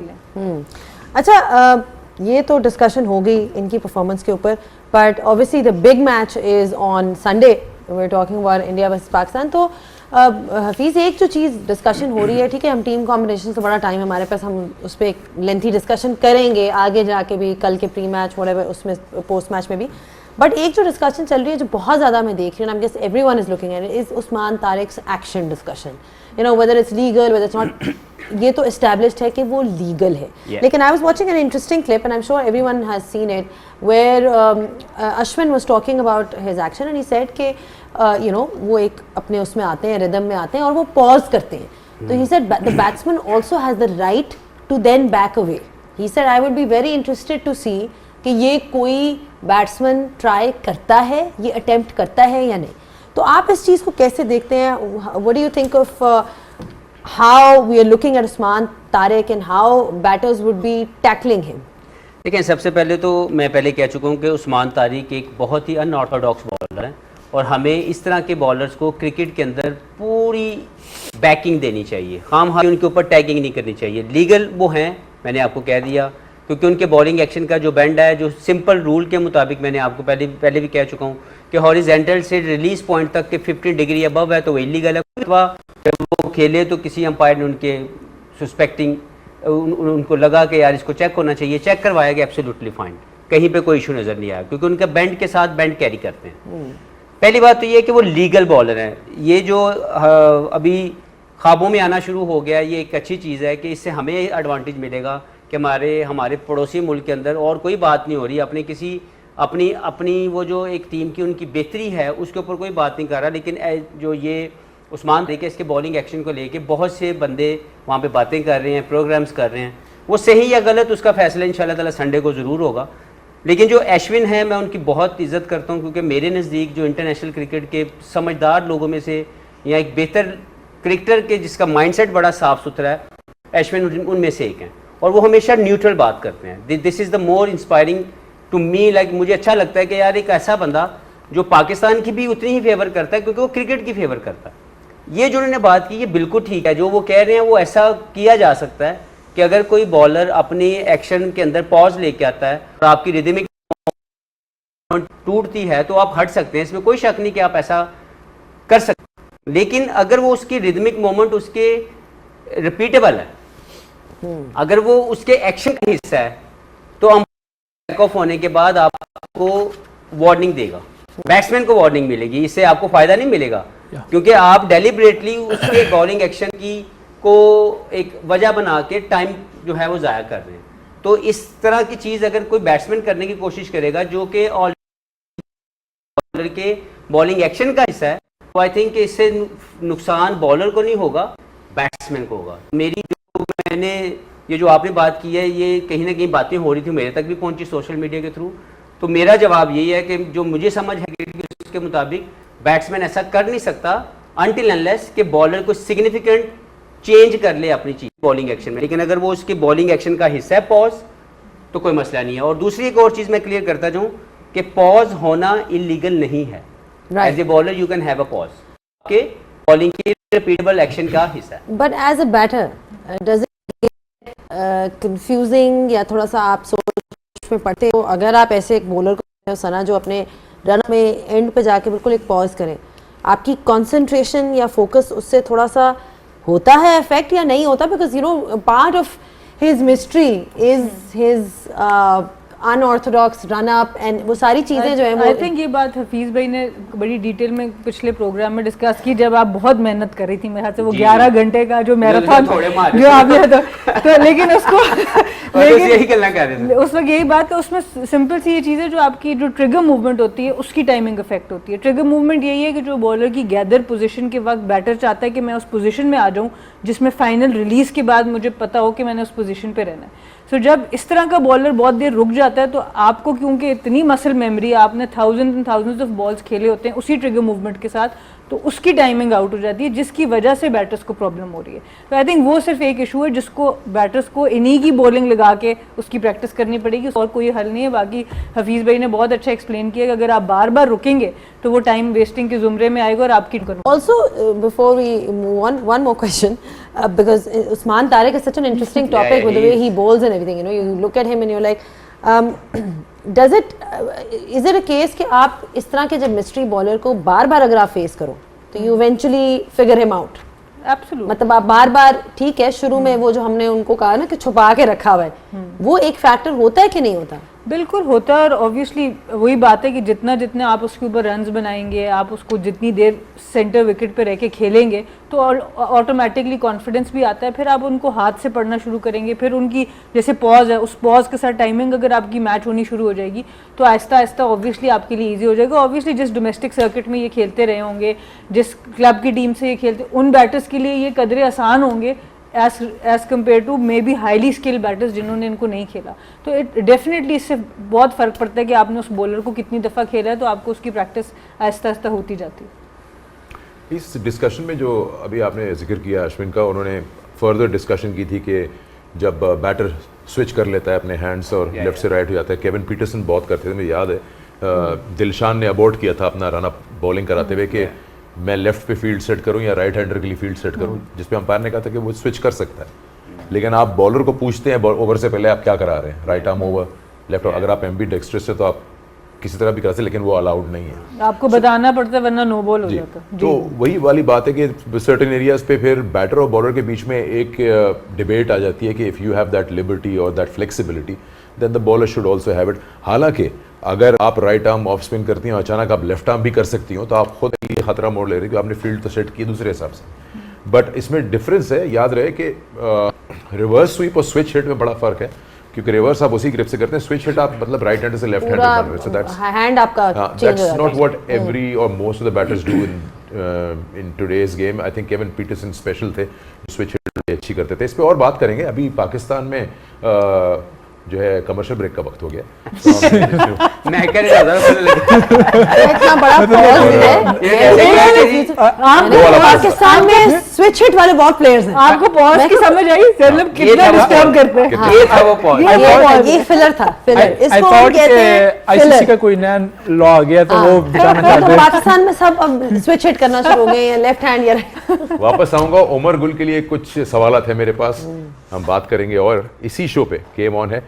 अच्छा, ये तो डिस्कशन हो गई इनकी परफॉर्मेंस के ऊपर, but obviously the big match is on Sunday, we are talking about India versus Pakistan. तो हफीज़, एक जो चीज़ डिस्कशन हो रही है, ठीक है, हम टीम कॉम्बिनेशन से बड़ा टाइम हमारे पास, हम उस पर एक लेंथी डिस्कशन करेंगे आगे जाके भी, कल के प्री मैच व्हाटएवर उसमें, पोस्ट मैच में भी। बट एक जो डिस्कशन चल रही है जो बहुत ज़्यादा मैं देख रही हूँ, I guess everyone is looking at it, is Usman Tariq's action discussion, you know whether it's legal whether it's not. ये तो एस्टैब्लिश्ड है कि वो लीगल है, लेकिन I was watching an interesting clip and I am sure everyone has seen it, where Ashwin was talking about his action and he said कि you know वो एक अपने उसमें आते हैं, रिदम में आते हैं और वो पॉज करते हैं, तो he said the batsman also has the right to then back away. He said I would be very interested to see कि ये कोई बैट्समैन ट्राई करता है, ये अटेम्प्ट करता है या नहीं। तो आप इस चीज़ को कैसे देखते हैं? What do you think of how we are looking at Usman Tariq and how batters would be tackling him? देखिए, सबसे पहले तो मैं पहले कह चुका हूँ कि उस्मान तारिक एक बहुत ही अनऑर्थोडॉक्स बॉलर है, और हमें इस तरह के बॉलर्स को क्रिकेट के अंदर पूरी बैकिंग देनी चाहिए, खामखा उनके ऊपर टैगिंग नहीं करनी चाहिए। लीगल वो हैं, मैंने आपको कह दिया, क्योंकि उनके बॉलिंग एक्शन का जो बैंड है, जो सिंपल रूल के मुताबिक, मैंने आपको पहले भी कह चुका हूँ कि हॉरिजेंटल से रिलीज पॉइंट तक के 15 डिग्री अबव है तो वो इलीगल है, अथवा जब वो खेले तो किसी अंपायर ने उनके सस्पेक्टिंग उनको लगा कि यार इसको चेक होना चाहिए, चेक करवाया गया, एब्सोल्युटली फाइन, कहीं पे कोई इशू नज़र नहीं आया, क्योंकि उनका बैंड के साथ बैंड कैरी करते हैं। पहली बात तो ये है कि वो लीगल बॉलर हैं। ये जो अभी ख्वाबों में आना शुरू हो गया, ये एक अच्छी चीज़ है कि इससे हमें एडवांटेज मिलेगा कि हमारे पड़ोसी मुल्क के अंदर और कोई बात नहीं हो रही, अपनी वो जो एक टीम की उनकी बेहतरी है उसके ऊपर कोई बात नहीं कर रहा, लेकिन जो ये उस्मान तारिक इसके बॉलिंग एक्शन को लेके बहुत से बंदे वहाँ पे बातें कर रहे हैं, प्रोग्राम्स कर रहे हैं, वो सही या गलत उसका फैसला इंशाल्लाह ताला संडे को ज़रूर होगा। लेकिन जो अश्विन है, मैं उनकी बहुत इज़्ज़त करता हूँ, क्योंकि मेरे नज़दीक जो इंटरनेशनल क्रिकेट के समझदार लोगों में से, या एक बेहतर क्रिकेटर के जिसका माइंडसेट बड़ा साफ़ सुथरा है, अश्विन उनमें से एक हैं, और वो हमेशा न्यूट्रल बात करते हैं। This is the more inspiring to me, like मुझे अच्छा लगता है कि यार एक ऐसा बंदा जो पाकिस्तान की भी उतनी ही फेवर करता है, क्योंकि वो क्रिकेट की फेवर करता है। ये जो उन्होंने बात की, ये बिल्कुल ठीक है, जो वो कह रहे हैं वो ऐसा किया जा सकता है कि अगर कोई बॉलर अपनी एक्शन के अंदर पॉज लेके आता है और आपकी रिदमिक टूटती है तो आप हट सकते हैं, इसमें कोई शक नहीं कि आप ऐसा कर सकते हैं। लेकिन अगर वो उसकी रिदमिक मोमेंट उसके रिपीटेबल है, अगर वो उसके एक्शन का हिस्सा है, तो हम बैक ऑफ होने के बाद आपको वार्निंग देगा, बैट्समैन को वार्निंग मिलेगी, इससे आपको फायदा नहीं मिलेगा, क्योंकि आप डेलिबरेटली उसके बॉलिंग एक्शन की को एक वजह बना के टाइम जो है वो ज़ाया कर रहे हैं। तो इस तरह की चीज़ अगर कोई बैट्समैन करने की कोशिश करेगा जो कि बॉलर के बॉलिंग एक्शन का हिस्सा है, तो आई थिंक इससे नुकसान बॉलर को नहीं होगा, बैट्समैन को होगा। मैंने ये जो आपने बात की है, ये कहीं ना कहीं बातें हो रही थी, मेरे तक भी पहुंची सोशल मीडिया के थ्रू, तो मेरा जवाब यही है कि जो मुझे समझ है कि उसके मुताबिक बैट्समैन ऐसा कर नहीं सकता अनटिल अनलेस कि बॉलर को सिग्निफिकेंट चेंज कर ले अपनी चीज बॉलिंग एक्शन में। लेकिन अगर वो उसके बॉलिंग एक्शन का हिस्सा है पॉज, तो कोई मसला नहीं है। और दूसरी एक और चीज मैं क्लियर करता जाऊं कि पॉज होना इलीगल नहीं है। As a bowler you can have a pause, के बॉलिंग की रिपीटेबल एक्शन का हिस्सा है। But as a batter does it confusing, या थोड़ा सा आप सोच में पड़ते हो अगर आप ऐसे एक बॉलर को सना जो अपने रन में एंड पे जाके बिल्कुल एक पॉज करें, आपकी कंसंट्रेशन या फोकस उससे थोड़ा सा होता है इफेक्ट या नहीं होता? Because you know part of his mystery is his unorthodox run up and वो सारी चीजें जो है आई वो थिंक ये बात हफीज भाई ने बड़ी डिटेल में पिछले प्रोग्राम में डिस्कस की जब आप बहुत मेहनत कर रही थी मेरे ख्याल से वो जी। 11 घंटे का जो मैराथन थोड़े मारे जो आपने तो लेकिन उसको लेकिन यही करना कह रहे थे उस वक्त यही बात है, उसमें सिंपल सी ये चीज़ है जो आपकी जो ट्रिगर मूवमेंट होती है उसकी टाइमिंग इफेक्ट होती है। ट्रिगर मूवमेंट यही है कि जो बॉलर की गैदर पोजीशन के वक्त बैटर चाहता है कि मैं उस पोजीशन में आ जाऊं जिसमें फाइनल रिलीज के बाद मुझे पता हो कि मैंने उस पोजीशन पे रहना है। सो जब इस तरह का बॉलर बहुत देर रुक जाता है तो आपको क्योंकि इतनी मसल मेमोरी, आपने thousand and thousands of balls खेले होते हैं उसी ट्रिगर मूवमेंट के साथ, तो उसकी टाइमिंग आउट हो जाती है जिसकी वजह से बैटर्स को प्रॉब्लम हो रही है। तो आई थिंक वो सिर्फ एक इशू है जिसको बैटर्स को इन्हीं की बॉलिंग लगा के उसकी प्रैक्टिस करनी पड़ेगी, और कोई हल नहीं है। बाकी हफीज़ भाई ने बहुत अच्छा एक्सप्लेन किया कि अगर आप बार बार रुकेंगे तो वो टाइम वेस्टिंग के जुमरे में आएगा और आपकी Also, before we move on, one more question, because Usman Tariq is such an interesting topic with the way he bowls and everything. You know, you look at him and you're like, does it, is it a case कि आप इस तरह के जब mystery bowler को बार-बार अगर आप फेस करो, तो you eventually figure him out. Absolutely मतलब आप बार-बार, ठीक है, शुरू में वो जो हमने उनको कहा ना कि छुपा के रखा हुआ है, वो एक फैक्टर होता है कि नहीं होता? बिल्कुल होता है। और ऑब्वियसली वही बात है कि जितना जितना आप उसके ऊपर रन्स बनाएंगे, आप उसको जितनी देर सेंटर विकेट पे रह के खेलेंगे तो ऑटोमेटिकली कॉन्फिडेंस भी आता है। फिर आप उनको हाथ से पढ़ना शुरू करेंगे, फिर उनकी जैसे पॉज है उस पॉज के साथ टाइमिंग अगर आपकी मैच होनी शुरू हो जाएगी तो आहिस्ता आहिस्ता ऑब्वियसली आपके लिए ईजी हो जाएगा। ऑब्वियसली जिस डोमेस्टिक सर्किट में ये खेलते रहे होंगे, जिस क्लब की टीम से ये खेलते, उन बैटर्स के लिए ये कदरे आसान होंगे as compare to maybe highly skilled batters जिन्होंने इनको नहीं खेला। तो इट डेफिनेटली इससे बहुत फ़र्क पड़ता है कि आपने उस बॉलर को कितनी दफ़ा खेला है, तो आपको उसकी प्रैक्टिस आहिस्ता आहिस्ता होती जाती है। इस डिस्कशन में जो अभी आपने जिक्र किया अश्विन का, उन्होंने फर्दर डिस्कशन की थी कि जब बैटर स्विच कर लेता है अपने हैंड्स और लेफ्ट से राइट हो जाता है, केविन पीटरसन बहुत करते थे, मुझे याद है दिलशान ने अबॉर्ट किया था अपना रन अप बॉलिंग कराते हुए कि मैं लेफ्ट पे फील्ड सेट करूं या राइट हैंडर के लिए फील्ड सेट करूं, जिस पे अंपायर ने कहा था कि वो स्विच कर सकता है। लेकिन आप बॉलर को पूछते हैं ओवर से पहले आप क्या करा रहे हैं, right arm over, left arm, अगर आप एम्बी डेक्स्ट्रस से तो आप किसी तरह भी कर सकते, लेकिन वो अलाउड नहीं है, आपको बताना पड़ता है वरना नो बॉल हो जाता है। तो वही वाली बात है कि सर्टेन एरियाज पे फिर बैटर और बॉलर के बीच में एक डिबेट आ जाती है कि if you have that liberty और that flexibility then the bowler should also have it. हालांकि अगर आप राइट आर्म ऑफ स्पिन करती हो, अचानक आप लेफ्ट आर्म भी कर सकती हो, तो आप खुद ये खतरा मोड़ ले रही हो, आपने फील्ड तो सेट की दूसरे हिसाब से। बट इसमें डिफरेंस है, याद रहे कि रिवर्स स्वीप और स्विच हिट में बड़ा फर्क है, क्योंकि रिवर्स आप उसी ग्रिप से करते हैं, स्विच हिट आप मतलब राइट हैंडर से लेफ्ट हैंडर बन रहे हो, सो दैट्स हैंड आपका चेंज हो that's जाता not है। what every or most of the batters do in today's game. I think Kevin Peterson special थे, स्विच हिट अच्छी करते थे। इस पे और बात करेंगे। अभी पाकिस्तान में जो है कमर्शियल ब्रेक का वक्त हो गया, तो मैं कह रहा था इतना बड़ा pause है। पाकिस्तान में स्विच हिट वाले बहुत प्लेयर्स हैं। आपको पॉज की समझ आई, मतलब कितना डिस्टर्ब करते हैं। ये था वो पॉइंट। ये फिलर था, फिलर। आई इसको थॉट कहते हैं आईसीसी फिलर। का कोई नया लॉ आ गया तो वो बिताना तो चाहते हैं। पाकिस्तान में सब अब स्विच हिट करना शुरू हो गए हैं, लेफ्ट हैंड या right। वापस आऊंगा। उमर गुल के लिए कुछ सवालात है मेरे पास, हम बात करेंगे और इसी शो पे गेम ऑन है।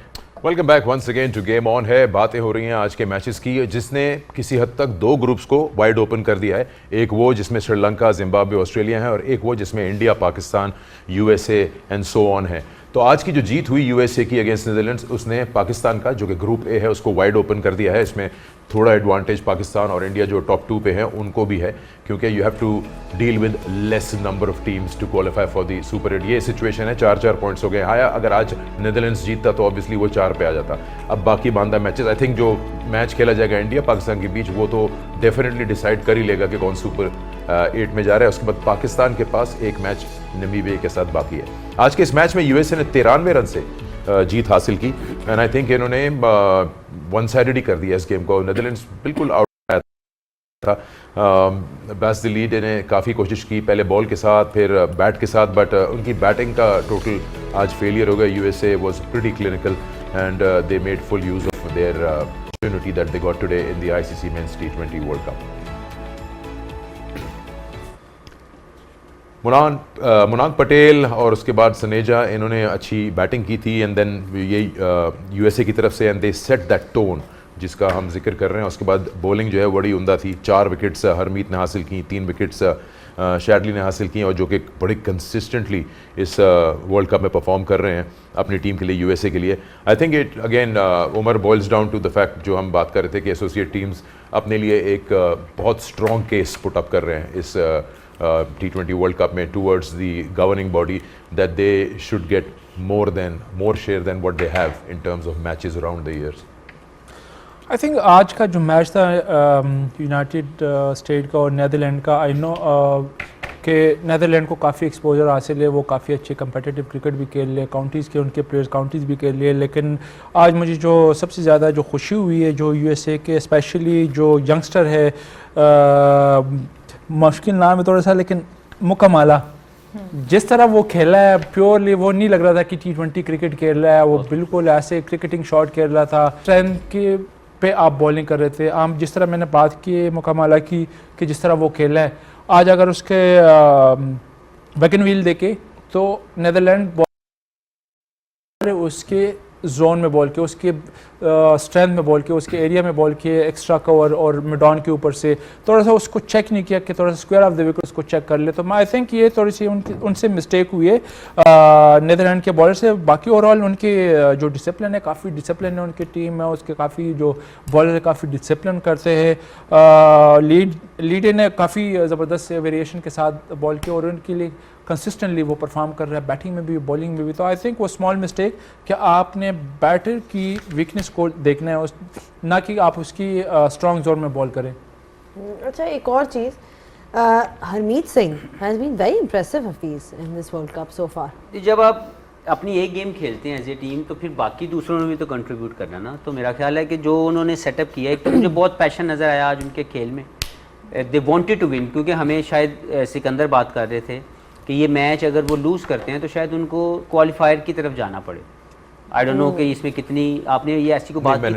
Welcome back once again to game on है। बातें हो रही हैं आज के मैचेस की, जिसने किसी हद तक दो ग्रुप्स को वाइड ओपन कर दिया है। एक वो जिसमें श्रीलंका, जिम्बाब्वे, ऑस्ट्रेलिया है, और एक वो जिसमें India, Pakistan, USA and so on है। तो आज की जो जीत हुई यूएसए की अगेंस्ट नीदरलैंड्स, उसने पाकिस्तान का जो कि ग्रुप ए है उसको वाइड ओपन कर दिया है। इसमें थोड़ा एडवांटेज पाकिस्तान और इंडिया जो टॉप 2 पे हैं उनको भी है, क्योंकि you have to deal with less number of teams to qualify for the super 8। ये सिचुएशन है, 4-4 पॉइंट्स हो गए। हाँ, अगर आज नीदरलैंड्स जीतता तो ऑब्वियसली वो 4 पे आ जाता। अब बाकी बांधा मैचेस, आई थिंक जो मैच खेला जाएगा इंडिया पाकिस्तान के बीच, वो तो डेफिनेटली डिसाइड कर ही लेगा कि कौन सुपर 8 में जा रहा है। उसके बाद पाकिस्तान के पास एक मैच नामीबिया के साथ बाकी है। आज के इस मैच में यूएसए ने 93 रन से जीत हासिल की, एंड आई थिंक इन्होंने वन साइडेड ही कर दिया इस गेम को। नीदरलैंड्स बिल्कुल आउट था। बैस द लीड ने काफ़ी कोशिश की, पहले बॉल के साथ फिर बैट के साथ, बट उनकी बैटिंग का टोटल आज फेलियर हो गया। USA was pretty clinical and they made full use of their opportunity that they got today in the ICC Men's T20 World Cup. Monank Patel और उसके बाद सनेजा, इन्होंने अच्छी बैटिंग की थी, एंड देन ये यूएसए की तरफ से and they set that tone जिसका हम जिक्र कर रहे हैं। उसके बाद बॉलिंग जो है बड़ी उम्दा थी। 4 विकेट्स हरमीत ने हासिल की, 3 विकेट्स शैडली ने हासिल की और जो कि बड़े कंसिस्टेंटली इस वर्ल्ड कप में परफॉर्म कर रहे हैं अपनी टीम के लिए, यूएसए के लिए। I think it again Umar boils down to the fact जो हम बात कर रहे थे कि एसोसिएट टीम्स अपने लिए एक बहुत स्ट्रॉन्ग केस पुट अप कर रहे हैं इस T20 वर्ल्ड कप में towards the governing body that they should get more share than what they have in terms of matches around the years. I think आज का जो मैच था United state का और नीदरलैंड का, आई नो कि Netherlands को काफ़ी एक्सपोजर हासिल है, वो काफ़ी अच्छे कम्पिटिटिव क्रिकेट भी खेल रहे, काउंटीज़ के उनके प्लेयर्स काउंटीज़ भी खेल रहे, लेकिन आज मुझे जो सबसे ज़्यादा जो खुशी हुई है जो यूएसए के स्पेशली जो यंगस्टर है, मुश्किल नाम है थोड़ा सा, लेकिन मुकम्मला जिस तरह वो खेला है प्योरली वो नहीं लग रहा था कि T20 क्रिकेट खेल रहा है, वो बिल्कुल ऐसे क्रिकेटिंग शॉट खेल रहा था। स्ट्रेंथ के पे आप बॉलिंग कर रहे थे, आम जिस तरह मैंने बात की मुकम्मला की कि जिस तरह वो खेला है, आज अगर उसके बैकन व्हील देखे तो नीदरलैंड उसके जोन में बॉल के, उसके स्ट्रेंथ में बॉल के, उसके एरिया में बॉल किए, एक्स्ट्रा कवर और मिड ऑन के ऊपर से थोड़ा सा उसको चेक नहीं किया कि थोड़ा सा स्क्वायर ऑफ द विकेट उसको चेक कर ले। तो आई थिंक ये थोड़ी सी उनसे मिस्टेक हुई है नीदरलैंड के बॉलर से। बाकी ओवरऑल उनके जो डिसिप्लिन है, काफ़ी डिसिप्लिन है उनकी टीम है, उसके काफ़ी जो बॉलर है काफ़ी डिसिप्लिन करते हैं। लीड ने काफ़ी ज़बरदस्त वेरिएशन के साथ बॉल किया और उनके लिए कंसिस्टेंटली वो परफॉर्म कर रहा है, बैटिंग में भी बॉलिंग में भी। तो आई थिंक वो स्मॉल मिस्टेक कि आपने बैटर की वीकनेस को देखना है, ना कि आप उसकी स्ट्रॉन्ग जोन में बॉल करें। अच्छा, एक और चीज़, Harmeet Singh has been very impressive हफीज़ in this world cup so far. जब आप अपनी एक गेम खेलते हैं एज ए टीम तो फिर बाकी दूसरों ने भी तो कंट्रीब्यूट करना ना। तो मेरा ख्याल है कि जो उन्होंने सेटअप किया है, तो मुझे बहुत पैशन नज़र आया आज उनके खेल में। दे वांटेड टू विन, क्योंकि हमें शायद सिकंदर बात कर रहे थे कि ये मैच अगर वो लूज़ करते हैं तो शायद उनको क्वालिफायर की तरफ जाना पड़े। आई डोंट नो कि इसमें कितनी आपने ये ऐसी को बात की।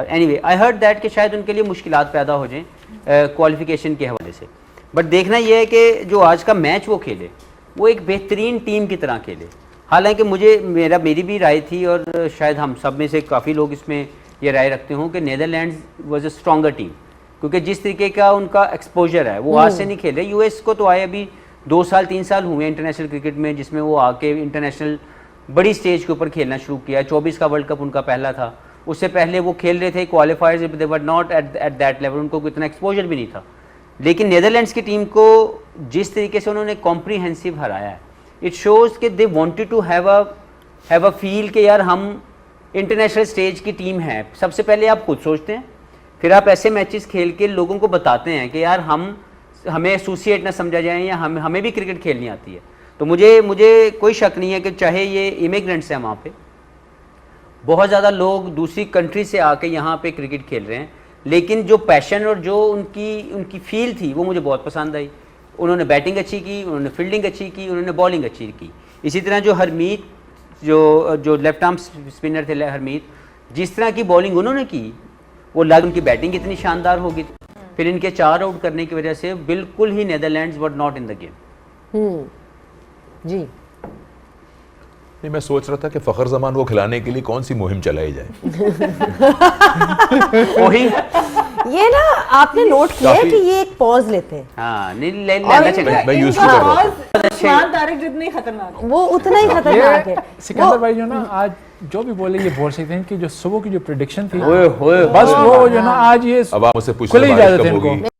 एनीवे आई हर्ड दैट कि शायद उनके लिए मुश्किलात पैदा हो जाएं क्वालिफिकेशन के हवाले से। बट देखना ये है कि जो आज का मैच वो खेले वो एक बेहतरीन टीम की तरह खेले। हालांकि मेरी भी राय थी और शायद हम सब में से काफ़ी लोग इसमें ये राय रखते हों कि Netherlands was a stronger team, क्योंकि जिस तरीके का उनका एक्सपोजर है वो आज से नहीं खेल रहे। यूएस को तो आए अभी 2 साल 3 साल हुए इंटरनेशनल क्रिकेट में, जिसमें वो आके इंटरनेशनल बड़ी स्टेज के ऊपर खेलना शुरू किया। 24 का वर्ल्ड कप उनका पहला था। उससे पहले वो खेल रहे थे क्वालिफायर्स, दे were not at that level, उनको इतना एक्सपोजर भी नहीं था। लेकिन नीदरलैंड्स की टीम को जिस तरीके से उन्होंने कॉम्प्रीहेंसिव हराया है, इट शोज़ कि they wanted to have a feel कि यार हम इंटरनेशनल स्टेज की टीम है। सबसे पहले आप खुद सोचते हैं, फिर आप ऐसे मैचेस खेल के लोगों को बताते हैं कि यार हमें एसोसिएट ना समझा जाए या हमें भी क्रिकेट खेलनी आती है। तो मुझे कोई शक नहीं है कि चाहे ये इमिग्रेंट्स हैं वहाँ पे, बहुत ज़्यादा लोग दूसरी कंट्री से आके यहाँ पे क्रिकेट खेल रहे हैं, लेकिन जो पैशन और जो उनकी फील थी वो मुझे बहुत पसंद आई। उन्होंने बैटिंग अच्छी की, उन्होंने फील्डिंग अच्छी की, उन्होंने बॉलिंग अच्छी की। इसी तरह जो हरमीत जो लेफ्ट आर्म स्पिनर थे हरमीत, जिस तरह की बॉलिंग उन्होंने की वो लग उनकी बैटिंग इतनी शानदार होगी। फिर इनके 4 आउट करने की वजह से बिल्कुल ही Netherlands were not in the game. जी नहीं, मैं सोच रहा था कि फ़खर जमान को खिलाने के लिए कौन सी मुहिम चलाई जाए। वही ये ना आपने नोट किया है कि ये एक पॉज लेते हैं। हाँ, नहीं लेना चाहिए। मैं यूज़ टू कर रहा था। उस्मान तारिक जितने ही खतरनाक है। वो उतना ही खतरनाक है। सिकंदर भाई जो ना आज जो भी बोले ये बोल सकते हैं कि जो सुबह की जो प्रेडिक्शन थी होए बस वो जो ना आज ये अब आप मुझसे पूछिए खुली बारिश इजाजत कब है होगी। इनको।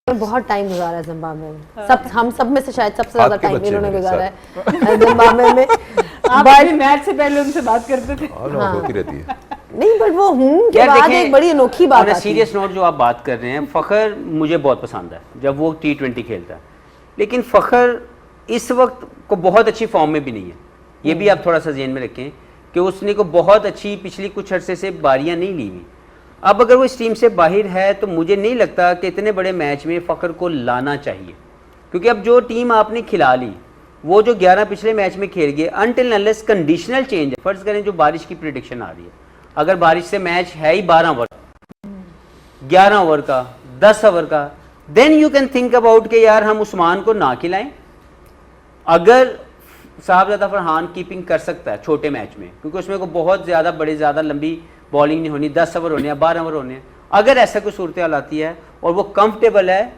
बहुत टाइम गुजारा है जिम्बाब्वे में। हम सब में से शायद सबसे ज्यादा आपके टाइम बच्चे इन्होंने मेरे गुजारा है जिम्बाब्वे में। आप अभी मैच से पहले उनसे बात करते थे। होती रहती है। नहीं, बट वो के बाद एक बड़ी अनोखी बात आती है। सीरियस नोट जो आप बात कर रहे हैं, फ़खर मुझे बहुत पसंद है जब वो T20 खेलता है, लेकिन फ़खर इस वक्त को बहुत अच्छी फॉर्म में भी नहीं है। ये भी आप थोड़ा सा ज़हन में रखें कि उसने को बहुत अच्छी पिछली कुछ अरसे से बारियां नहीं ली हुई। अब अगर वो इस टीम से बाहर है तो मुझे नहीं लगता कि इतने बड़े मैच में फ़खर को लाना चाहिए, क्योंकि अब जो टीम आपने खिला ली, वो जो 11 पिछले मैच में खेल गए, अनटिल अनलेस कंडीशनल चेंज है। फर्ज करें जो बारिश की प्रेडिक्शन आ रही है, अगर बारिश से मैच है ही 12 ओवर, 11 ओवर का, 10 ओवर का, then you can think about कि यार हम उस्मान को ना खिलाएं। अगर साहबजादा फरहान कीपिंग कर सकता है छोटे मैच में, क्योंकि उसमें को बहुत ज़्यादा लंबी बॉलिंग नहीं होनी, 10 ओवर होने हैं, 12 ओवर होने हैं। अगर ऐसा कोई सूरत हाल आती है और वो कंफर्टेबल है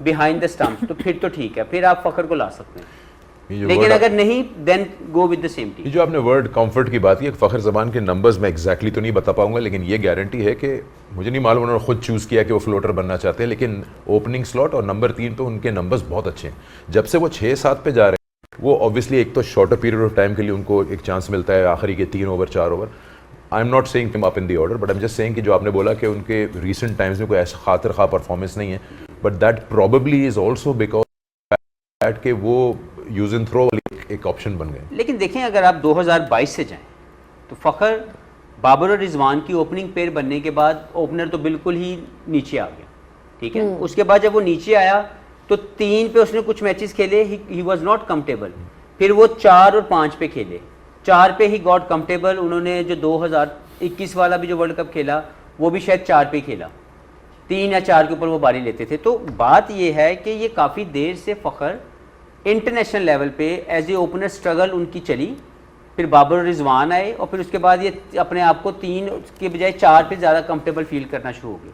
बिहाइंड द स्टंप्स तो फिर तो ठीक है, फिर आप फखर को ला सकते हैं। ये जो लेकिन word अगर नहीं then go with the same ये टीम। जो आपने वर्ड कंफर्ट की बात की, फ़खर ज़मान के नंबर्स मैं एग्जैक्टली तो नहीं बता पाऊंगा, लेकिन ये गारंटी है कि मुझे नहीं मालूम उन्होंने खुद चूज़ किया कि वो फ्लोटर बनना चाहते हैं, लेकिन ओपनिंग स्लॉट और नंबर 3 तो उनके नंबर्स बहुत अच्छे हैं। जब से वो 6-7 पे जा रहे हैं, वो ऑब्वियसली एक तो शॉर्टर पीरियड ऑफ टाइम के लिए उनको एक चांस मिलता है आखिरी के 3 over 4 over. I am not saying him up in the order, but I am just saying कि जो आपने बोला कि उनके रिसेंट टाइम्स में कोई ऐसा खातिर खा परफॉर्मेंस नहीं है, but that probably is also because that के वो यूज एंड थ्रो वाली एक ऑप्शन बन गए। लेकिन देखें अगर आप 2022 से जाएं तो फ़खर, बाबर और रिजवान की ओपनिंग पेयर बनने के बाद ओपनर तो बिल्कुल ही नीचे आ गया, ठीक है। उसके बाद जब वो नीचे आया तो 3 पे उसने कुछ मैचेस खेले, ही वाज नॉट कंफर्टेबल। फिर वो 4 और 5 पे खेले, 4 पे ही गॉट कंफर्टेबल। उन्होंने जो 2021 वाला भी जो वर्ल्ड कप खेला वो भी शायद 4 पे खेला, 3 या 4 के ऊपर वो बारी लेते थे। तो बात ये है कि ये काफ़ी देर से फ़खर इंटरनेशनल लेवल पे एज ए ओपनर स्ट्रगल उनकी चली, फिर बाबर और रिजवान आए और फिर उसके बाद ये अपने आप को 3 के बजाय 4 पे ज़्यादा कंफर्टेबल फील करना शुरू हो गए।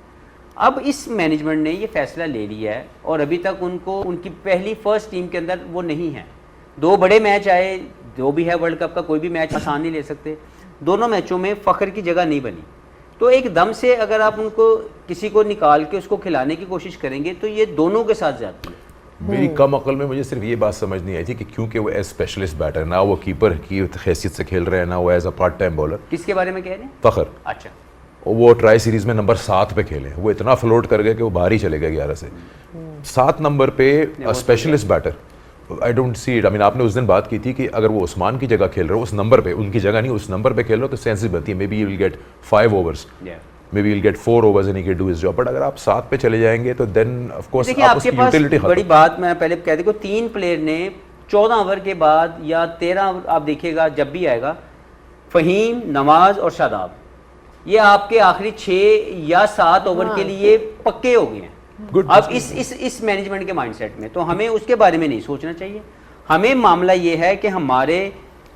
अब इस मैनेजमेंट ने ये फैसला ले लिया है और अभी तक उनको उनकी पहली फर्स्ट टीम के अंदर वो नहीं है। 2 बड़े मैच आए, जो भी है वर्ल्ड कप का कोई भी मैच आसान नहीं ले सकते, दोनों मैचों में फ़खर की जगह नहीं बनी। तो एकदम से अगर आप उनको किसी को निकाल के उसको खिलाने की कोशिश करेंगे तो ये दोनों के साथ जाती है। मेरी कम अकल में मुझे सिर्फ ये बात समझ नहीं आई थी कि क्योंकि वो एज स्पेशलिस्ट बैटर, ना वो कीपर की हैसियत से खेल रहे हैं, ना वो as a part time bowler. किसके बारे में कह रहे हैं? फ़खर अच्छा, वो ट्राई सीरीज में नंबर 7 पे खेले, वो इतना फ्लोट कर गए कि वो बाहर ही चले गए 11 से। 7 नंबर पे specialist batter, I don't see it. I mean आपने उस दिन बात की थी कि अगर वो उस्मान की जगह खेल रहे हो उस नंबर पे, उनकी जगह नहीं उस नंबर पे खेल रहे हो तो सेंसेस बनती है, may be you will get 5 overs, may be will get 4 overs and he can do his job. But अगर आप 7 पे चले जाएंगे तो देन ऑफ कोर्स देखिए आप आपके उसकी पास यूटिलिटी बड़ी बात मैं पहले कह दूं, 3 प्लेयर ने 14 ओवर के बाद या 13 आप देखिएगा जब भी आएगा, फ़हीम, नवाज और शादाब, ये आपके आखिरी 6 या 7 ओवर के लिए पक्के हो गए हैं। Good. अब इस मैनेजमेंट के माइंडसेट में तो हमें उसके बारे में नहीं सोचना चाहिए। हमें मामला ये है कि हमारे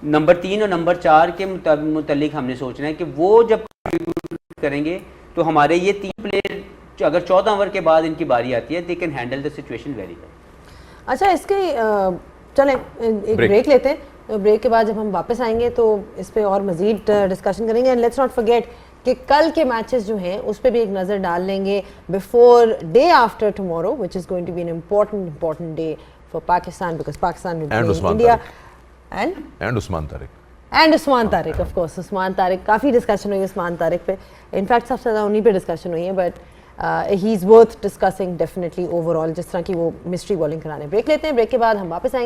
नंबर 3 और नंबर 4 के मुतालिक हमने सोचना है कि वो जब करेंगे तो हमारे ये 3 प्लेयर अगर 14 ओवर के बाद इनकी बारी आती है, they can handle the situation very well. अच्छा, इसके चलें एक ब्रेक लेते हैं, तो ब्रेक के बाद जब हम वापस आएंगे तो इस पे और मजीद डिस्कशन करेंगे। एंड लेट्स नॉट फॉरगेट कि कल के मैचेस जो हैं उस पर भी एक नज़र डाल लेंगे before day after tomorrow, which is going to be an important day for Pakistan, because Pakistan will play India and Usman Tariq and Usman Tariq. Of course Usman Tariq, काफ़ी डिस्कशन हुई उस्मान तारिक पे, इनफैक्ट सबसे ज़्यादा उन्हीं पे डिस्कशन हुई है, but he is worth discussing definitely overall, जिस तरह की वो मिस्ट्री बॉलिंग कराने। ब्रेक लेते हैं, ब्रेक के बाद हम वापस आएंगे।